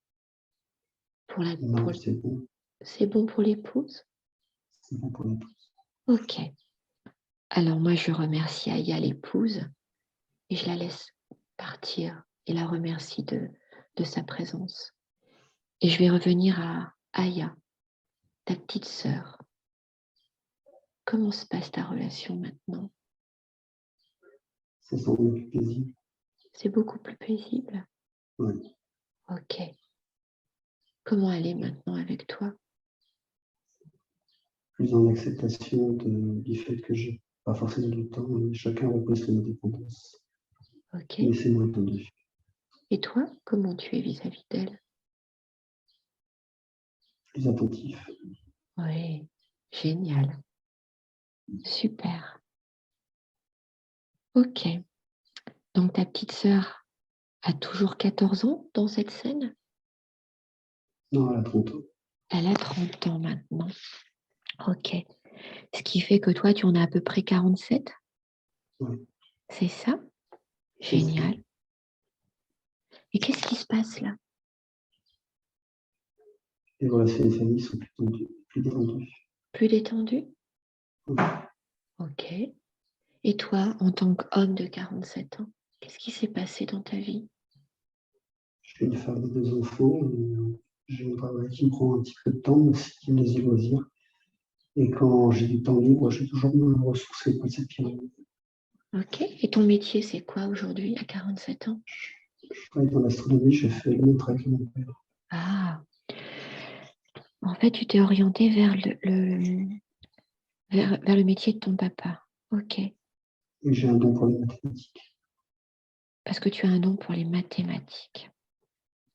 pour la...
Non, c'est bon.
C'est bon pour l'épouse?
C'est bon pour nous tous.
Ok. Alors moi, je remercie Aya, l'épouse, et je la laisse partir et la remercie de sa présence. Et je vais revenir à Aya, ta petite sœur. Comment se passe ta relation maintenant?
Ça semble plus paisible.
C'est beaucoup plus paisible?
Oui.
Ok. Comment elle est maintenant avec toi?
Plus en acceptation du fait que j'ai pas forcément du temps, et chacun repose son indépendance.
Ok.
Mais c'est moins tendu.
Et toi, comment tu es vis-à-vis d'elle?
Plus attentif.
Oui, génial. Super. Ok. Donc ta petite sœur a toujours 14 ans dans cette scène?
Non, elle a 30 ans.
Elle a 30 ans maintenant. Ok. Ce qui fait que toi, tu en as à peu près 47?
Oui.
C'est ça?
C'est ça.
Génial. Et qu'est-ce qui se passe là?
Les relations de famille sont plus tendues, plus détendues.
Plus détendu?
Oui.
Ok. Et toi, en tant qu'homme de 47 ans, qu'est-ce qui s'est passé dans ta vie?
Je suis une femme de 2 enfants. J'ai une travail qui me prend un petit peu de temps, mais aussi qui me laisse du loisir. Et quand j'ai du temps libre, je vais toujours me ressourcer auprès de cette pyramide.
Ok. Et ton métier, c'est quoi aujourd'hui à 47 ans?
Je travaille dans l'astronomie, j'ai fait le même travail que mon père.
Ah, en fait, tu t'es orienté vers vers le métier de ton papa. Ok.
Et j'ai un don pour les mathématiques.
Parce que tu as un don pour les mathématiques.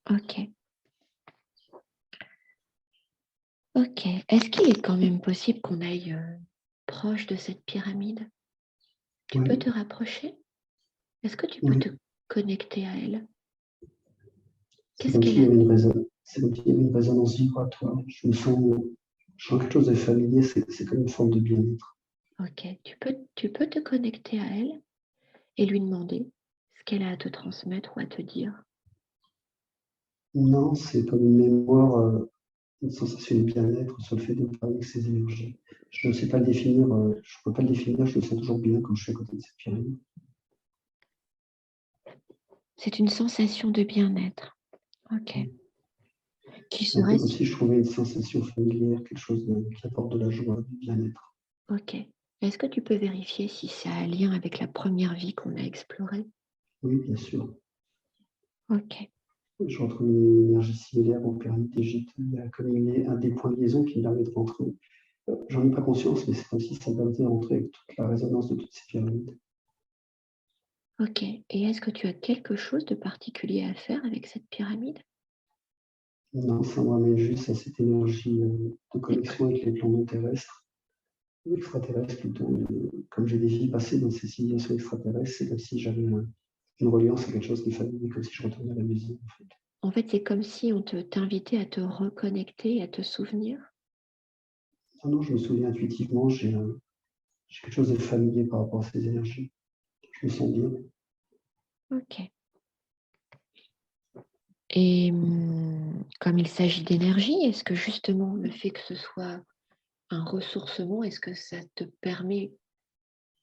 Ok. Ok. Est-ce qu'il est quand même possible qu'on aille proche de cette pyramide? Tu peux
Oui,
te rapprocher? Est-ce que tu peux
oui.
te connecter à elle?
C'est
Qu'est-ce
comme
qu'elle
s'il y
a?
avait une résonance, c'est comme s'il y avait une résonance vibratoire. Je me sens Je sens quelque chose de familier, c'est comme une forme de bien-être.
Ok, tu peux te connecter à elle et lui demander ce qu'elle a à te transmettre ou à te dire.
Non, c'est comme une mémoire, une sensation de bien-être sur le fait de parler avec ces énergies. Je ne sais pas le définir, je ne peux pas le définir, je le sens toujours bien quand je suis à côté de cette pyramide.
C'est une sensation de bien-être. Ok. Qui
C'est un peu
serait...
comme si je trouvais une sensation familière, quelque chose qui apporte de la joie, du bien-être.
Ok. Est-ce que tu peux vérifier si ça a un lien avec la première vie qu'on a explorée?
Oui, bien sûr.
Ok.
Je retrouve une énergie similaire aux pyramides d'Égypte. Il y a comme un des points de liaison qui me permet de rentrer. J'en ai pas conscience, mais c'est comme si ça me permettait de rentrer avec toute la résonance de toutes ces pyramides.
Ok. Et est-ce que tu as quelque chose de particulier à faire avec cette pyramide?
Non, ça me ramène juste à cette énergie de connexion avec les plans non terrestres, ou extraterrestres plutôt. Comme j'ai des vies passées dans ces civilisations extraterrestres, c'est comme si j'avais une reliance à quelque chose de familier, comme si je retournais à la maison. En fait.
En fait, c'est comme si on t'invitait à te reconnecter, à te souvenir.
Non, non, je me souviens intuitivement, j'ai quelque chose de familier par rapport à ces énergies. Je me sens bien.
Ok. Et comme il s'agit d'énergie, est-ce que justement le fait que ce soit un ressourcement, est-ce que ça te permet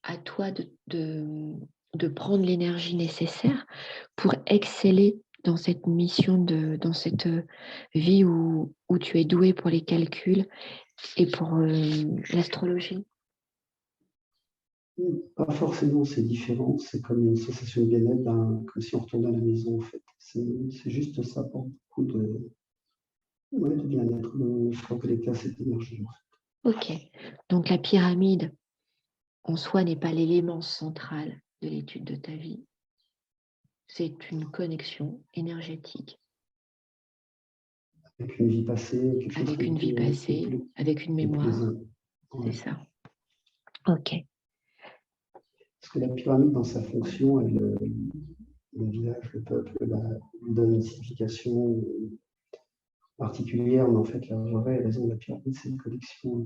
à toi de prendre l'énergie nécessaire pour exceller dans cette mission, dans cette vie où tu es doué pour les calculs et pour l'astrologie?
Pas forcément, c'est différent. C'est comme une sensation de bien-être, comme si on retournait à la maison, en fait. C'est juste ça pour beaucoup ouais, de bien-être, de se reconnecter à cette énergie.
Ok. Donc la pyramide en soi n'est pas l'élément central de l'étude de ta vie. C'est une connexion énergétique
Avec une vie passée, quelque chose
avec une vie passée, avec une
de
mémoire.
plaisant.
C'est
Ouais.
ça. Ok.
Parce que la pyramide, dans sa fonction, le village, le peuple, lui donne une signification particulière, mais en fait, la vraie raison de la pyramide, c'est une connexion,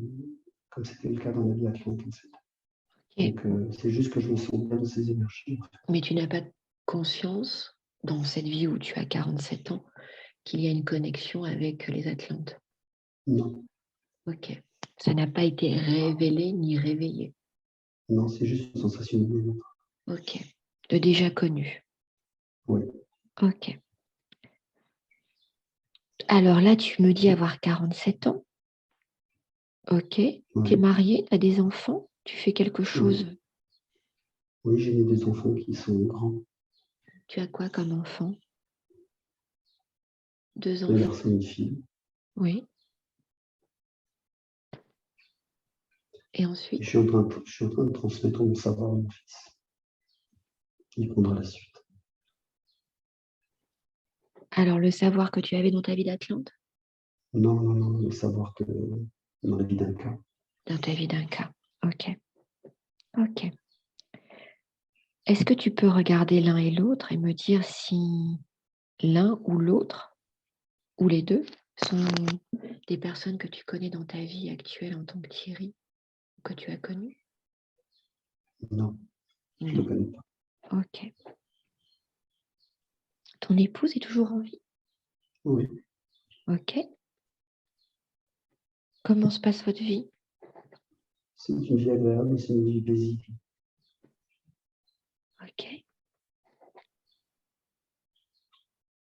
comme c'était le cas dans la vie Atlante, en fait.
Ok.
Donc, c'est juste que je me sens bien de ces énergies.
Mais tu n'as pas conscience, dans cette vie où tu as 47 ans, qu'il y a une connexion avec les Atlantes.
Non,
Ok. Ça n'a pas été révélé ni réveillé.
non, c'est juste une sensation de bien-être.
Ok. De déjà connu.
Ouais.
Ok. Alors là, tu me dis avoir 47 ans. Ok. Tu es
Ouais.
marié, tu as des enfants, tu fais quelque
Ouais.
chose.
Oui, j'ai des enfants qui sont grands,
Tu as quoi comme enfant? Deux
deux
enfants.
garçons et une fille.
Oui. Et
Et
ensuite?
je suis en train de transmettre mon savoir à mon fils. Il prendra la suite.
Alors, le savoir que tu avais dans ta vie d'Atlante,
Non, non, non, le savoir que dans la vie d'un cas.
dans ta vie d'un cas. Ok. Ok. Est-ce que tu peux regarder l'un et l'autre et me dire si l'un ou l'autre, ou les deux, sont des personnes que tu connais dans ta vie actuelle en tant que Thierry, que tu as connu?
Non, je ne le
Non.
connais pas.
Ok. Ton épouse est toujours en vie?
Oui,
Ok. Comment se passe votre vie?
c'est une vie agréable, c'est une vie paisible.
Ok.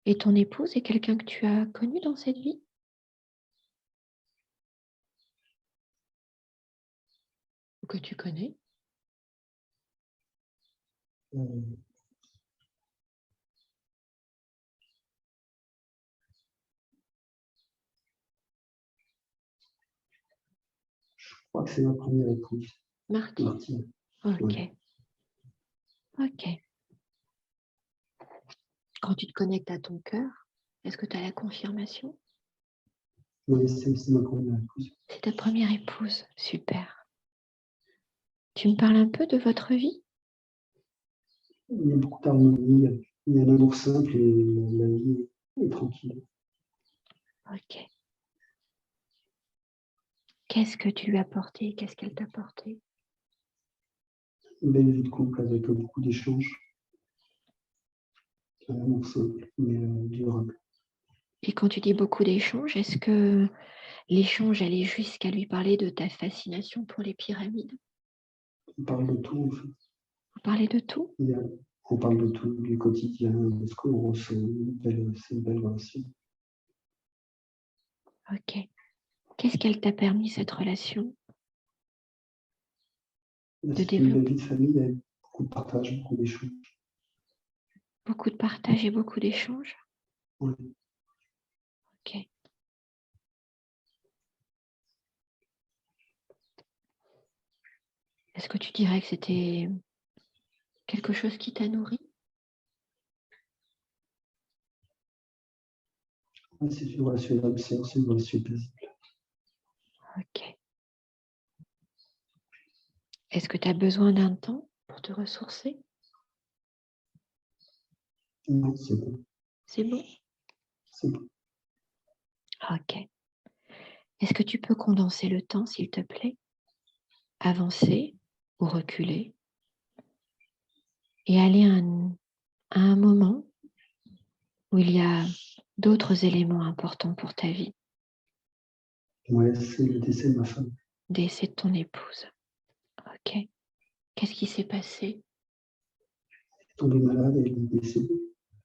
Et ton épouse est quelqu'un que tu as connu dans cette vie? Ou que tu connais?
Euh, je crois que c'est ma première épouse,
Martine?
Martine.
Ok.
Ouais.
Ok. Quand tu te connectes à ton cœur, est-ce que tu as la confirmation?
Oui, c'est ma première épouse.
C'est ta première épouse. Super. Tu me parles un peu de votre vie?
Il y a beaucoup d'harmonie, il y a un amour simple et la vie est tranquille.
Ok. Qu'est-ce que tu lui as apporté? Qu'est-ce qu'elle t'a apporté?
Une belle vie de couple avec beaucoup d'échanges, un amour simple, mais durable.
Et quand tu dis beaucoup d'échanges, est-ce que l'échange allait jusqu'à lui parler de ta fascination pour les pyramides?
On parle de tout, en fait.
Vous parlez de tout?
Et, on parle de tout, du quotidien, de ce qu'on ressent. C'est une belle relation.
OK. Qu'est-ce qu'elle t'a permis, cette relation, de
C'est une belle vie
développer?
de famille avec beaucoup de partage, beaucoup d'échanges.
Beaucoup de partage et beaucoup d'échanges?
Ouais.
OK. Est-ce que tu dirais que c'était quelque chose qui t'a nourri?
Ouais, c'est une relation d'âme sœur, c'est une relation paisible.
OK. Est-ce que tu as besoin d'un temps pour te ressourcer?
Non, c'est bon,
C'est bon?
c'est bon.
OK. Est-ce que tu peux condenser le temps, s'il te plaît? Avancer ou reculer et aller à un moment où il y a d'autres éléments importants pour ta vie,
Ouais, c'est le décès de ma femme.
décès de ton épouse. OK. Qu'est-ce qui s'est passé?
Elle est tombée malade et elle est décédée.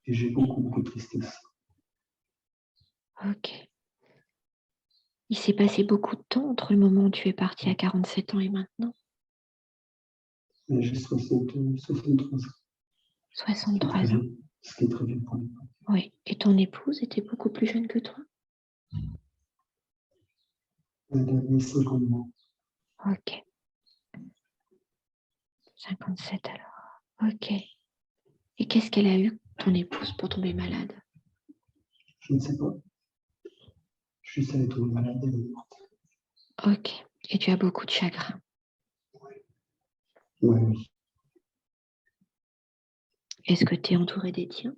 Et j'ai beaucoup, beaucoup de tristesse.
OK. Il s'est passé beaucoup de temps entre le moment où tu es parti à 47 ans et maintenant?
Mais j'ai 63 ans, ce qui est très
63 ans.
vieux, ce qui est très vieux pour moi.
Oui. Et ton épouse était beaucoup plus jeune que toi?
Elle avait 50 mois.
OK. 57 alors. OK. Et qu'est-ce qu'elle a eu, ton épouse, pour tomber malade?
Je ne sais pas. Juste elle est tombée malade, elle est morte.
OK. Et tu as beaucoup de chagrin.
Ouais, oui.
Est-ce que tu es entouré des tiens?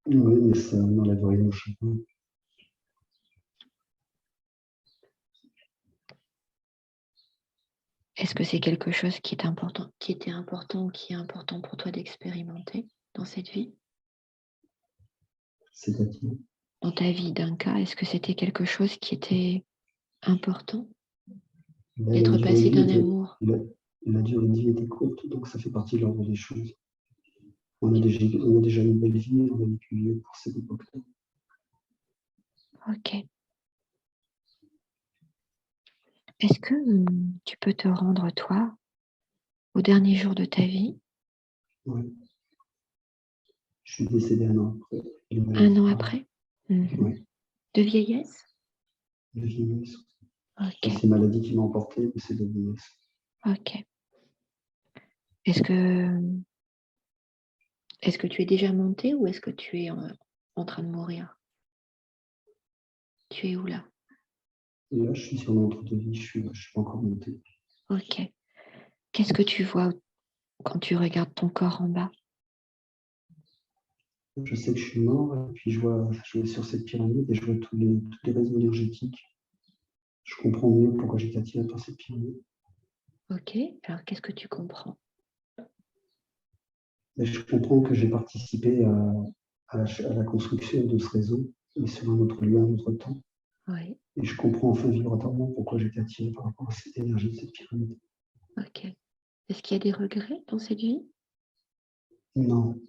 Oui, mais ça n'enlève rien au chagrin.
Est-ce que c'est quelque chose qui est important, qui était important ou qui est important pour toi d'expérimenter dans cette vie?
C'est-à-dire,
Dans ta vie d'un cas, est-ce que c'était quelque chose qui était important
ben,
d'être passé d'un amour?
la durée de vie était courte, donc ça fait partie de l'ordre des choses. On a déjà une belle vie, on a vécu pour cette époque-là.
OK. Est-ce que tu peux te rendre, toi, au dernier jour de ta vie,
Ouais. Je suis décédé un an après, de
un
maladie
an
grave.
après? Mhm.
Ouais,
De vieillesse?
de vieillesse.
OK.
C'est une maladie qui m'a emporté, mais c'est de vieillesse.
OK. Est-ce que, est-ce que tu es déjà monté ou est-ce que tu es en train de mourir? Tu es où là?
Et là, je suis sur l'entre-deux-vie, je suis pas encore monté.
OK. Qu'est-ce que tu vois quand tu regardes ton corps en bas?
Je sais que je suis mort, et puis je vais sur cette pyramide et je vois tous les réseaux énergétiques. Je comprends mieux pourquoi j'étais attiré par cette pyramide.
OK. Alors qu'est-ce que tu comprends?
Et je comprends que j'ai participé à la construction de ce réseau, mais sur un autre lieu, un autre temps.
Oui.
Et je comprends enfin vibratoirement pourquoi j'étais attiré par rapport à cette énergie de cette pyramide.
OK. Est-ce qu'il y a des regrets dans cette vie?
Non,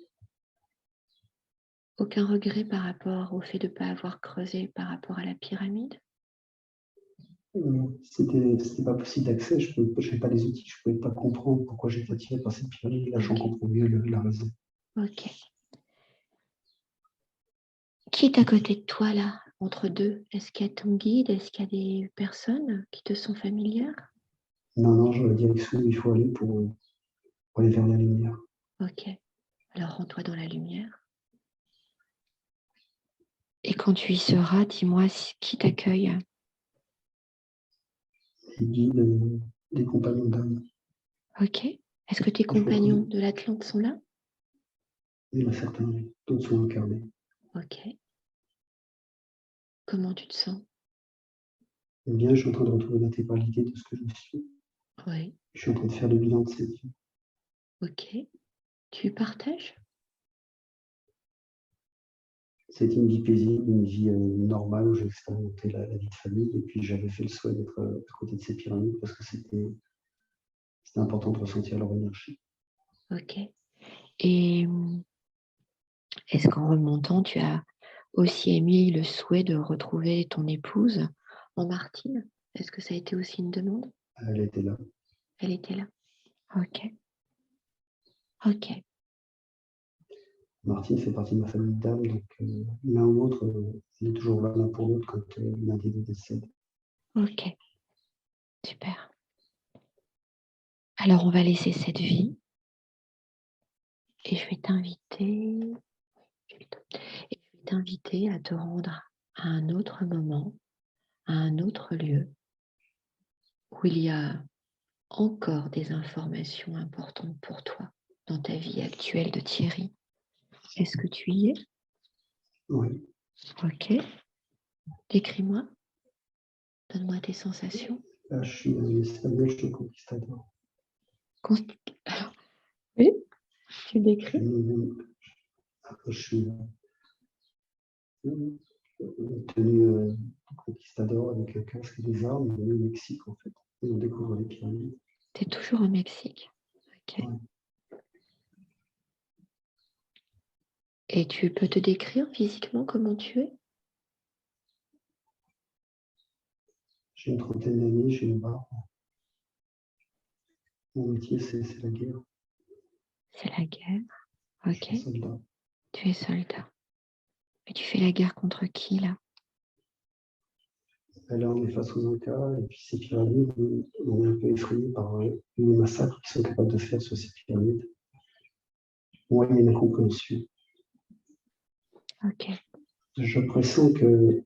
Aucun regret par rapport au fait de ne pas avoir creusé par rapport à la pyramide?
c'était pas possible d'accès, je n'avais pas les outils, je ne pouvais pas comprendre pourquoi j'étais attiré par cette pyramide. Là, j'en
OK.
comprends mieux la raison.
OK. Qui est à côté de toi là, entre deux? Est-ce qu'il y a ton guide? Est-ce qu'il y a des personnes qui te sont familières?
Non, non, je la direction où il faut aller pour aller vers la lumière.
OK. Alors rends-toi dans la lumière. Et quand tu y seras, dis-moi qui t'accueille.
Les guides, les compagnons d'âme,
OK. Est-ce que tes
je
compagnons
reconnais.
de l'Atlante sont là?
Il y en a certains, oui, d'autres sont incarnés.
OK. Comment tu te sens?
Eh bien, je suis en train de retrouver l'intégralité de ce que je suis.
Oui,
Je suis en train de faire le bilan de cette vie.
ok. Tu partages?
C'était une vie paisible, une vie normale où j'ai expérimenté la vie de famille. Et puis, j'avais fait le souhait d'être à côté de ces pyramides parce que c'était important de ressentir leur énergie.
Ok. Et est-ce qu'en remontant, tu as aussi émis le souhait de retrouver ton épouse en Martine? Est-ce que ça a été aussi une demande?
Elle était là.
Elle était là. Ok. Ok.
Martine fait partie de ma famille d'âme, donc l'un ou l'autre, on est toujours là l'un pour l'autre quand l'un des deux décède.
Ok. Super. Alors, on va laisser cette vie et je vais t'inviter. Et je vais t'inviter à te rendre à un autre moment, à un autre lieu où il y a encore des informations importantes pour toi dans ta vie actuelle de Thierry. Est-ce que tu y es?
Oui.
Ok. Décris-moi. Donne-moi tes sensations.
Là, je suis dans une espagnole, je suis conquistador.
Alors, oui, tu décris.
Après, je suis tenue de conquistador avec un casque et des armes, on est au Mexique en fait. Et on découvre les pyramides.
Tu es toujours au Mexique. Ok.
Ouais.
Et tu peux te décrire physiquement comment tu es?
J'ai une trentaine d'années, j'ai une barbe. Mon métier, c'est la guerre.
C'est la guerre.
Je
Ok.
suis soldat.
Tu es soldat. Et tu fais la guerre contre qui là?
Et là, on est face aux Incas, et puis ces pyramides, on est un peu effrayé par les massacres qu'ils sont capables de faire sur ces pyramides. Moi, il y a une incompréhension.
Ok.
Je pressens que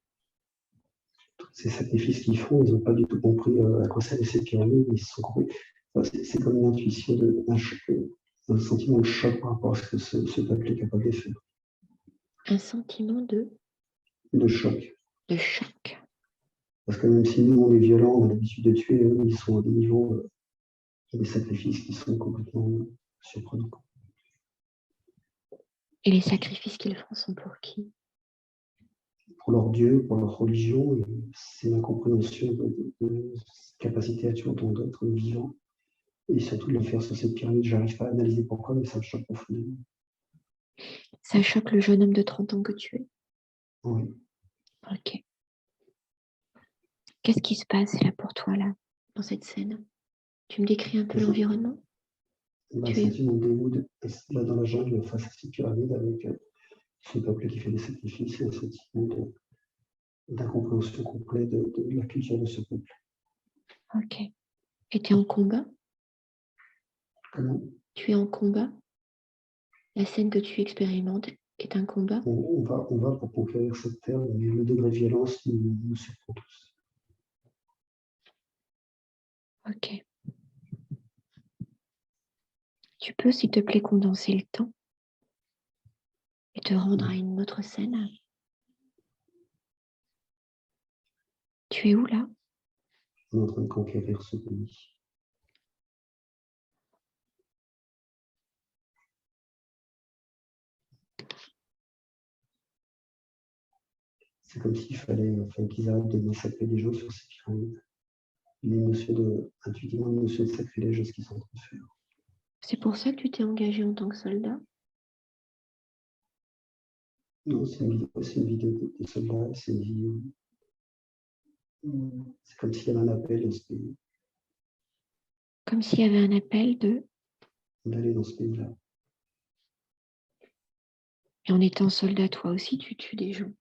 tous ces sacrifices qu'ils font, ils n'ont pas du tout compris à quoi servaient ces pyramides. Ils se sont compris. Enfin, c'est comme une intuition, un sentiment de choc par rapport à ce que ce peuple est capable de faire.
Un sentiment
De choc.
de choc.
Parce que même si nous, on est violents, on a l'habitude de tuer, eux, ils sont à des niveaux, des sacrifices qui sont complètement surprenants.
Et les sacrifices qu'ils font sont pour qui?
Pour leur Dieu, pour leur religion, c'est l'incompréhension de capacité à tuer autant d'autres vivants. Et surtout de le faire sur cette pyramide, j'arrive pas à analyser pourquoi, mais ça me choque profondément.
Ça choque le jeune homme de 30 ans que tu es?
Oui.
Ok. Qu'est-ce qui se passe là pour toi là, dans cette scène? Tu me décris un peu l'environnement?
Un
Tu es
sentiment de dégoût là dans la jungle face à cette pyramide avec ce peuple qui fait des sacrifices et un sentiment d'incompréhension complète de la culture de ce peuple.
ok. Et tu es en combat?
Comment
Tu es en combat? La scène que tu expérimentes est un combat?
on va pour conquérir cette terre, mais le degré de violence nous surprend tous.
Ok. Tu peux, s'il te plaît, condenser le temps et te rendre à une autre scène? Tu es où là?
On est en train de conquérir ce pays. C'est comme s'il fallait qu'ils arrêtent de massacrer des gens sur ces pyramides. Il y a intuitivement une notion de sacrilège à ce qu'ils sont en train de faire.
C'est pour ça que tu t'es engagé en tant que soldat?
Non, c'est une vie de soldat, c'est une vie. C'est comme s'il y avait un appel dans ce pays,
Comme s'il y avait un appel
d'aller dans ce pays-là.
Et en étant soldat, toi aussi, tu tues des gens.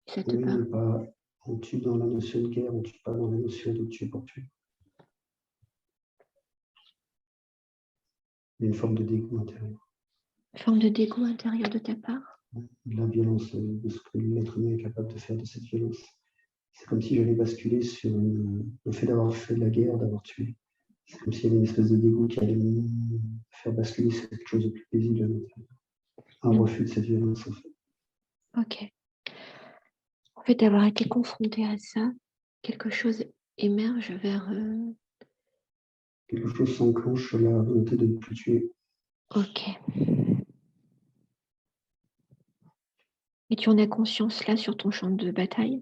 Ça te
Oui, mais
parle?
pas. On tue dans la notion de guerre, on ne tue pas dans la notion de tuer pour tuer. Il y a une forme de dégoût intérieur.
Une forme de dégoût intérieur de ta part?
De la violence, de ce que l'être humain est capable de faire de cette violence. C'est comme si j'allais basculer sur le fait d'avoir fait de la guerre, d'avoir tué. C'est comme s'il y avait une espèce de dégoût qui allait me faire basculer sur quelque chose de plus paisible à l'intérieur. Un refus de cette violence, en fait.
Ok. En fait, d'avoir été confronté à ça, quelque chose émerge vers...
Quelque chose s'enclenche sur la volonté de ne plus tuer.
Ok. Et tu en as conscience là sur ton champ de bataille?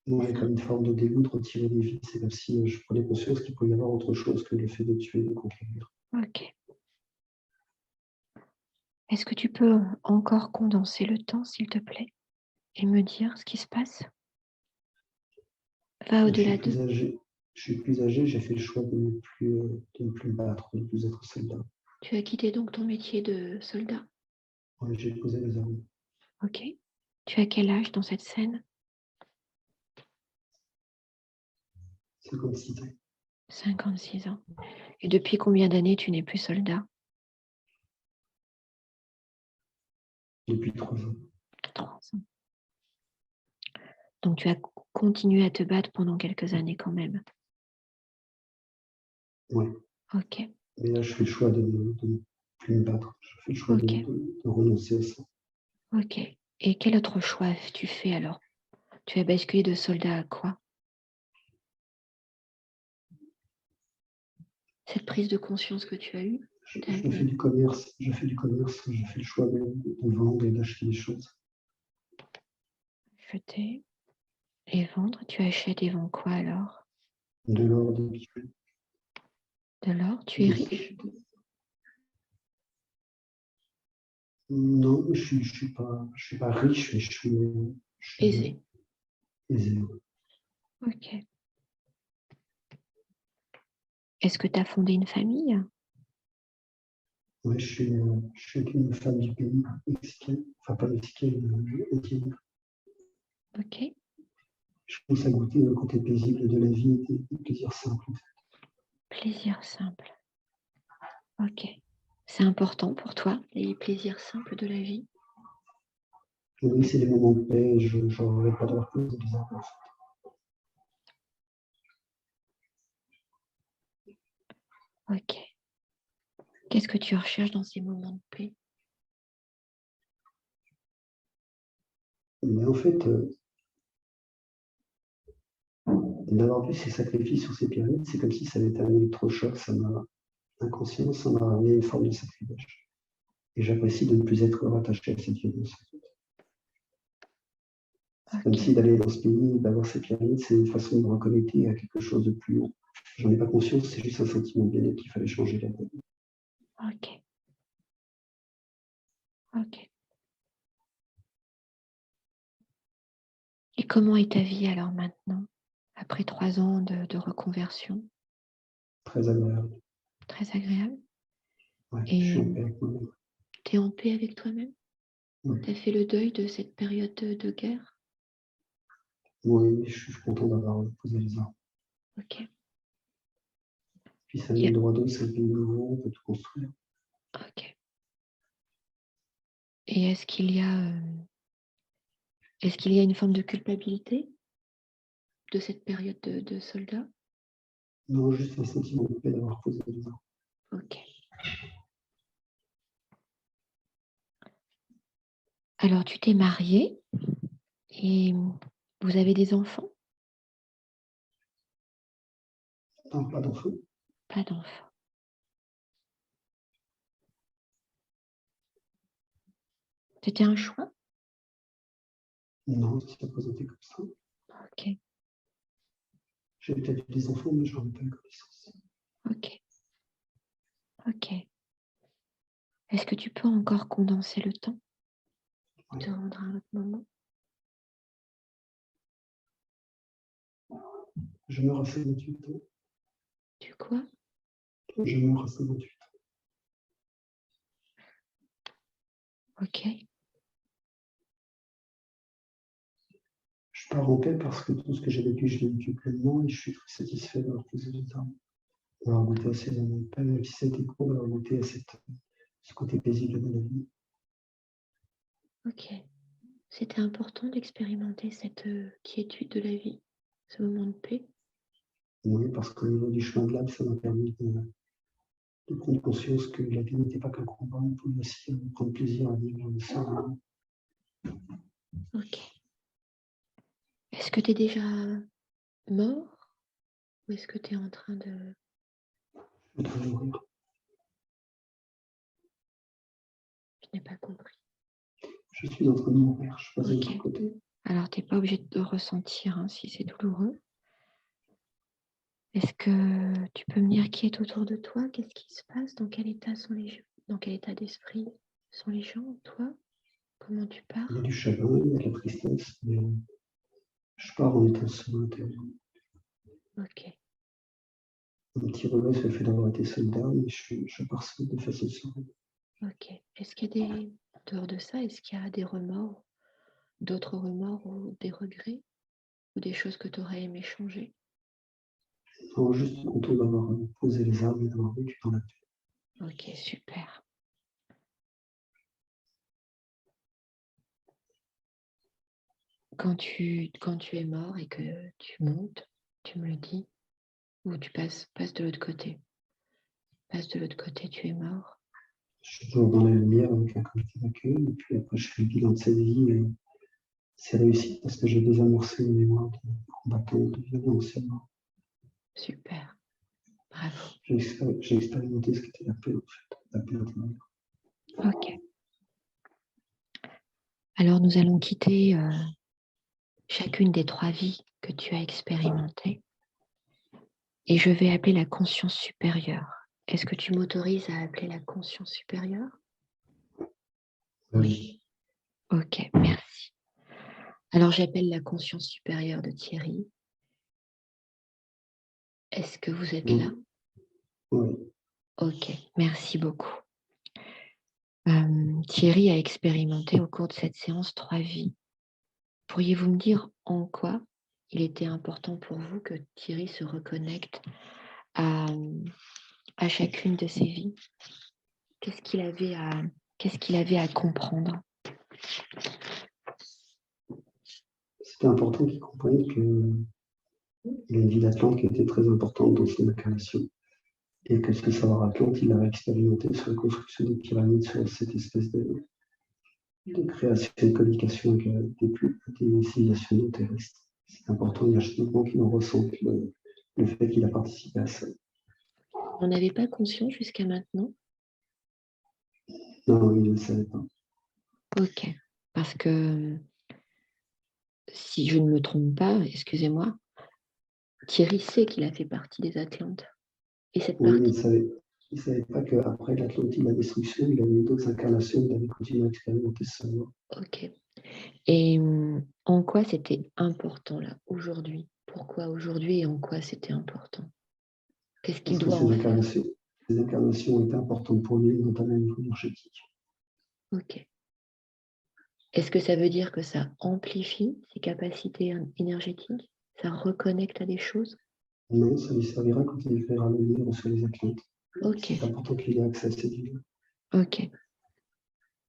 Ouais, comme une forme de dégoût de retirer les vies. C'est comme si je prenais conscience qu'il pouvait y avoir autre chose que le fait de tuer et de conquérir.
Ok. Est-ce que tu peux encore condenser le temps, s'il te plaît, et me dire ce qui se passe? Va
Je suis
au-delà de...
plus âgé. Je suis plus âgé, j'ai fait le choix de ne plus me battre, de ne plus être soldat.
Tu as quitté donc ton métier de soldat.
Ouais, j'ai posé les armes.
Ok. Tu as quel âge dans cette scène?
56 ans.
56 ans. Et depuis combien d'années tu n'es plus soldat?
Depuis 3 ans.
3 ans. Donc tu as continué à te battre pendant quelques années quand même.
Ouais.
Ok.
Mais là, je fais le choix de ne plus me battre. Je fais le choix
Ok.
de renoncer à ça.
Ok. Et quel autre choix as-tu fait alors? Tu as basculé de soldat à quoi? Cette prise de conscience que tu as eue?
Je fais du commerce, je fais le choix de vendre et d'acheter des choses.
Acheter et vendre. Tu achètes et vends quoi alors?
De l'or, des bijoux,
De l'or? Tu es
des
riche?
Non, je suis pas riche, mais je suis
Aisé.
aisé.
Ok. Est-ce que tu as fondé une famille?
Ouais, je suis avec une femme du pays mexicaine, enfin pas mexicaine, indienne.
Ok.
Je commence à goûter le côté paisible de la vie et des plaisirs simples.
Plaisir simple. Ok. C'est important pour toi, les plaisirs simples de la vie?
Oui, c'est les moments de paix, je n'en regrette pas d'avoir posé des armes.
Ok. Qu'est-ce que tu recherches dans ces moments de paix?
Mais en fait, d'avoir vu ces sacrifices sur ces pyramides, c'est comme si ça avait été un électrochoc, ça m'a inconsciemment, ça m'a ramené une forme de sacrifice. Et j'apprécie de ne plus être rattaché à cette violence. C'est comme
Ok.
si d'aller dans ce pays, d'avoir ces pyramides, c'est une façon de me reconnecter à quelque chose de plus haut. J'en ai pas conscience, c'est juste un sentiment de bien-être qu'il fallait changer la donne.
Ok. Ok. Et comment est ta vie alors maintenant, après 3 ans de reconversion?
Très agréable.
Très agréable.
Ouais, je suis
Et
en paix avec moi-même.
tu es en paix avec toi-même?
Ouais.
Tu as fait le deuil de cette période de guerre?
Oui, je suis content d'avoir posé les armes.
Ok.
Puis ça
Et-
le droit d'eau, c'est un pays nouveau, on peut tout construire.
ok. Et est-ce qu'il y a une forme de culpabilité de cette période de soldat?
Non, juste un sentiment de paix d'avoir posé les armes.
Ok. Alors, tu t'es marié et vous avez des enfants?
Non, pas d'enfant.
Pas d'enfants. C'était un choix?
Non, c'est pas présenté comme ça.
Ok.
J'ai peut-être eu des enfants, mais je n'en ai pas eu connaissance.
Ok. Ok. Est-ce que tu peux encore condenser le temps?
Ouais.
Te rendre à un autre moment?
Je meurs à 58 ans.
Tu quoi?
Je meurs à 58 ans.
Ok.
Je pars en paix parce que tout ce que j'ai vécu, je l'ai vécu pleinement et je suis très satisfait d'avoir posé les armes, d'avoir goûté à ces moments de paix, même si ça a été court, d'avoir goûté à ce côté paisible de la vie.
Ok. C'était important d'expérimenter cette quiétude de la vie, ce moment de paix.
Oui, parce qu'au niveau du chemin de l'âme, ça m'a permis de prendre conscience que la vie n'était pas qu'un combat, on pouvait aussi prendre plaisir à vivre seul.
Ok. Est-ce Est-ce que tu es déjà mort ou est-ce que tu es en train de...
Je suis en train de mourir.
Je n'ai pas compris.
Je suis en train de mourir. Je passe de l'autre
Ok.
côté.
Alors, tu n'es pas obligé de ressentir hein, si c'est douloureux. Est-ce que tu peux me dire qui est autour de toi? Qu'est-ce qui se passe? Dans quel état sont les gens? Dans quel état d'esprit sont les gens, toi? Comment tu
Il y a
pars?
du chagrin, il y a de la tristesse, mais je pars en étant seul à l'intérieur.
Ok.
Un petit regret sur le fait d'avoir été soldat, mais je pars seul de façon sereine.
Ok. Est-ce qu'il y a des... En dehors de ça, est-ce qu'il y a des remords, d'autres remords ou des regrets ou des choses que tu aurais aimé changer?
Non, juste content d'avoir posé les armes et d'avoir vécu dans la paix.
Ok, super. Quand tu es mort et que tu montes, tu me le dis, ou tu passes de l'autre côté. Passe de l'autre côté, tu es mort.
Je suis toujours dans la lumière avec un comité d'accueil, et puis après je fais le bilan de cette vie, et c'est réussi parce que j'ai désamorcé une mémoire de combattant de violence.
Super. Bravo.
J'ai expérimenté ce qu'était la paix, en fait, la paix intérieure.
Ok. Alors nous allons quitter chacune des 3 vies que tu as expérimentées et je vais appeler la conscience supérieure. Est-ce que tu m'autorises à appeler la conscience supérieure? Oui. Ok, merci. Alors j'appelle la conscience supérieure de Thierry. Est-ce que vous êtes là?
Oui.
Ok, merci beaucoup. Thierry a expérimenté au cours de cette séance 3 vies. Pourriez-vous me dire en quoi il était important pour vous que Thierry se reconnecte à chacune de ses vies? Qu'est-ce qu'il avait à comprendre?
C'était important qu'il comprenne qu'il y a une vie d'Atlante qui était très importante dans son incarnation. Et que ce savoir Atlante, il avait expérimenté sur la construction des pyramides, sur cette espèce de création et de communication avec des civilisations non terrestres. C'est important, il y a justement qu'il en ressente le fait qu'il a participé à ça.
On n'avait pas conscience jusqu'à maintenant?
Non, il ne le savait pas.
Ok, parce que si je ne me trompe pas, excusez-moi, Thierry sait qu'il a fait partie des Atlantes. Et cette
Oui, mais
partie...
il ne savait pas qu'après l'Atlantide, la destruction, il avait eu d'autres incarnations, il avait continué à expérimenter ce savoir.
Ok. Et en quoi c'était important là, aujourd'hui? Pourquoi aujourd'hui et en quoi c'était important? Qu'est-ce qu'il
Parce que
doit en faire?
ces incarnations ont été importantes pour lui, notamment au niveau énergétique.
Ok. Est-ce que ça veut dire que ça amplifie ses capacités énergétiques? Ça reconnecte à des choses?
Non, ça lui servira quand il écrira le livre sur les Atlantes.
Ok,
C'est important qu'il ait accès à ces livres.
ok,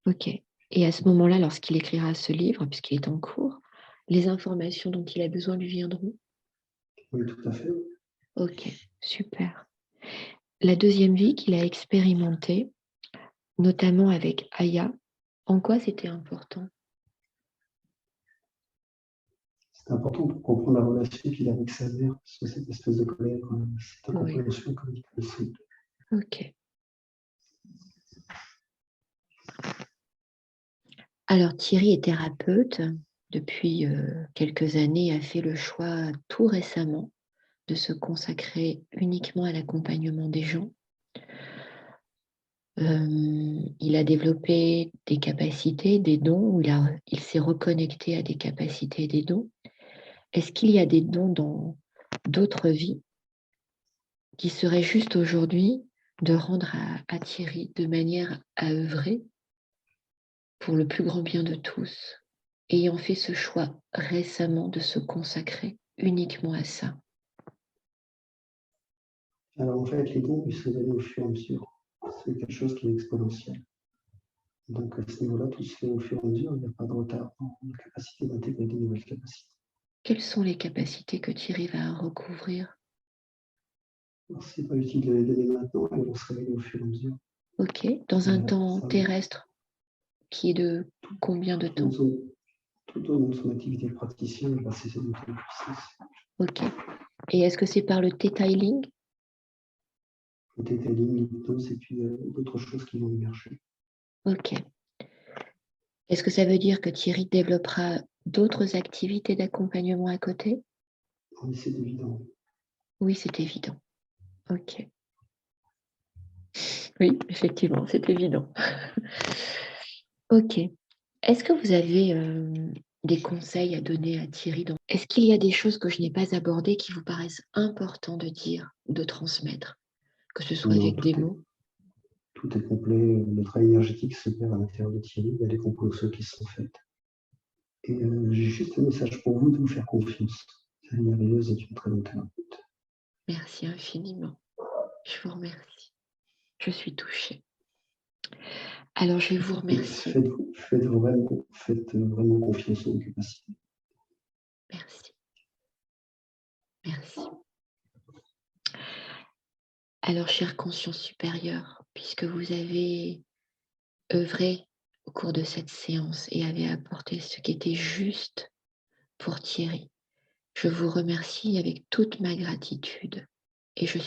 ok. Et à ce moment-là, lorsqu'il écrira ce livre, puisqu'il est en cours, les informations dont il a besoin lui viendront?
Oui, tout à fait.
Ok, super. La deuxième vie qu'il a expérimentée, notamment avec Aya, en quoi c'était important?
C'est important pour comprendre la relation qu'il a avec sa mère, parce que cette espèce de colère, cette
Oui,
incompréhension comme il le sait.
ok. Alors Thierry est thérapeute depuis quelques années et a fait le choix tout récemment de se consacrer uniquement à l'accompagnement des gens. Il a développé des capacités, des dons, où il s'est reconnecté à des capacités et des dons. Est-ce qu'il y a des dons dans d'autres vies qui seraient juste aujourd'hui de rendre à Thierry de manière à œuvrer pour le plus grand bien de tous, ayant fait ce choix récemment de se consacrer uniquement à ça?
Alors en fait, les dons, ils se donnent au fur et à mesure. C'est quelque chose qui est exponentiel. Donc à ce niveau-là, tout se fait au fur et à mesure, il n'y a pas de retard dans la capacité d'intégrer des nouvelles capacités.
Quelles sont les capacités que Thierry va recouvrir?
Alors c'est pas utile de les donner maintenant, elles vont se révéler au fur et à mesure.
Ok, dans un temps
Ça,
terrestre qui est de combien de temps?
Tout au long de son activité de praticien, il va cesser de monter en puissance.
Ok. Et est-ce que c'est par le Theta Healing?
Le tétaline, l'hypnose et puis d'autres choses qui vont émerger.
Ok. Est-ce que ça veut dire que Thierry développera d'autres activités d'accompagnement à côté?
Oui, c'est évident.
Oui, c'est évident. Ok. Oui, effectivement, c'est évident. Ok. Est-ce que vous avez des conseils à donner à Thierry Est-ce qu'il y a des choses que je n'ai pas abordées qui vous paraissent importantes de dire, de transmettre, que ce soit
Non,
avec des mots?
tout est complet. Le travail énergétique s'opère à l'intérieur de Thierry. Il y a les compositions qui sont faites. Et j'ai juste un message pour vous de vous faire confiance. Thierry Merveilleuse est une très bonne thérapeute.
Merci infiniment. Je vous remercie. Je suis touchée. Alors, je vais vous remercier.
Faites vraiment confiance aux capacités.
Merci. Merci. Alors, chère conscience supérieure, puisque vous avez œuvré au cours de cette séance et avez apporté ce qui était juste pour Thierry, je vous remercie avec toute ma gratitude et je suis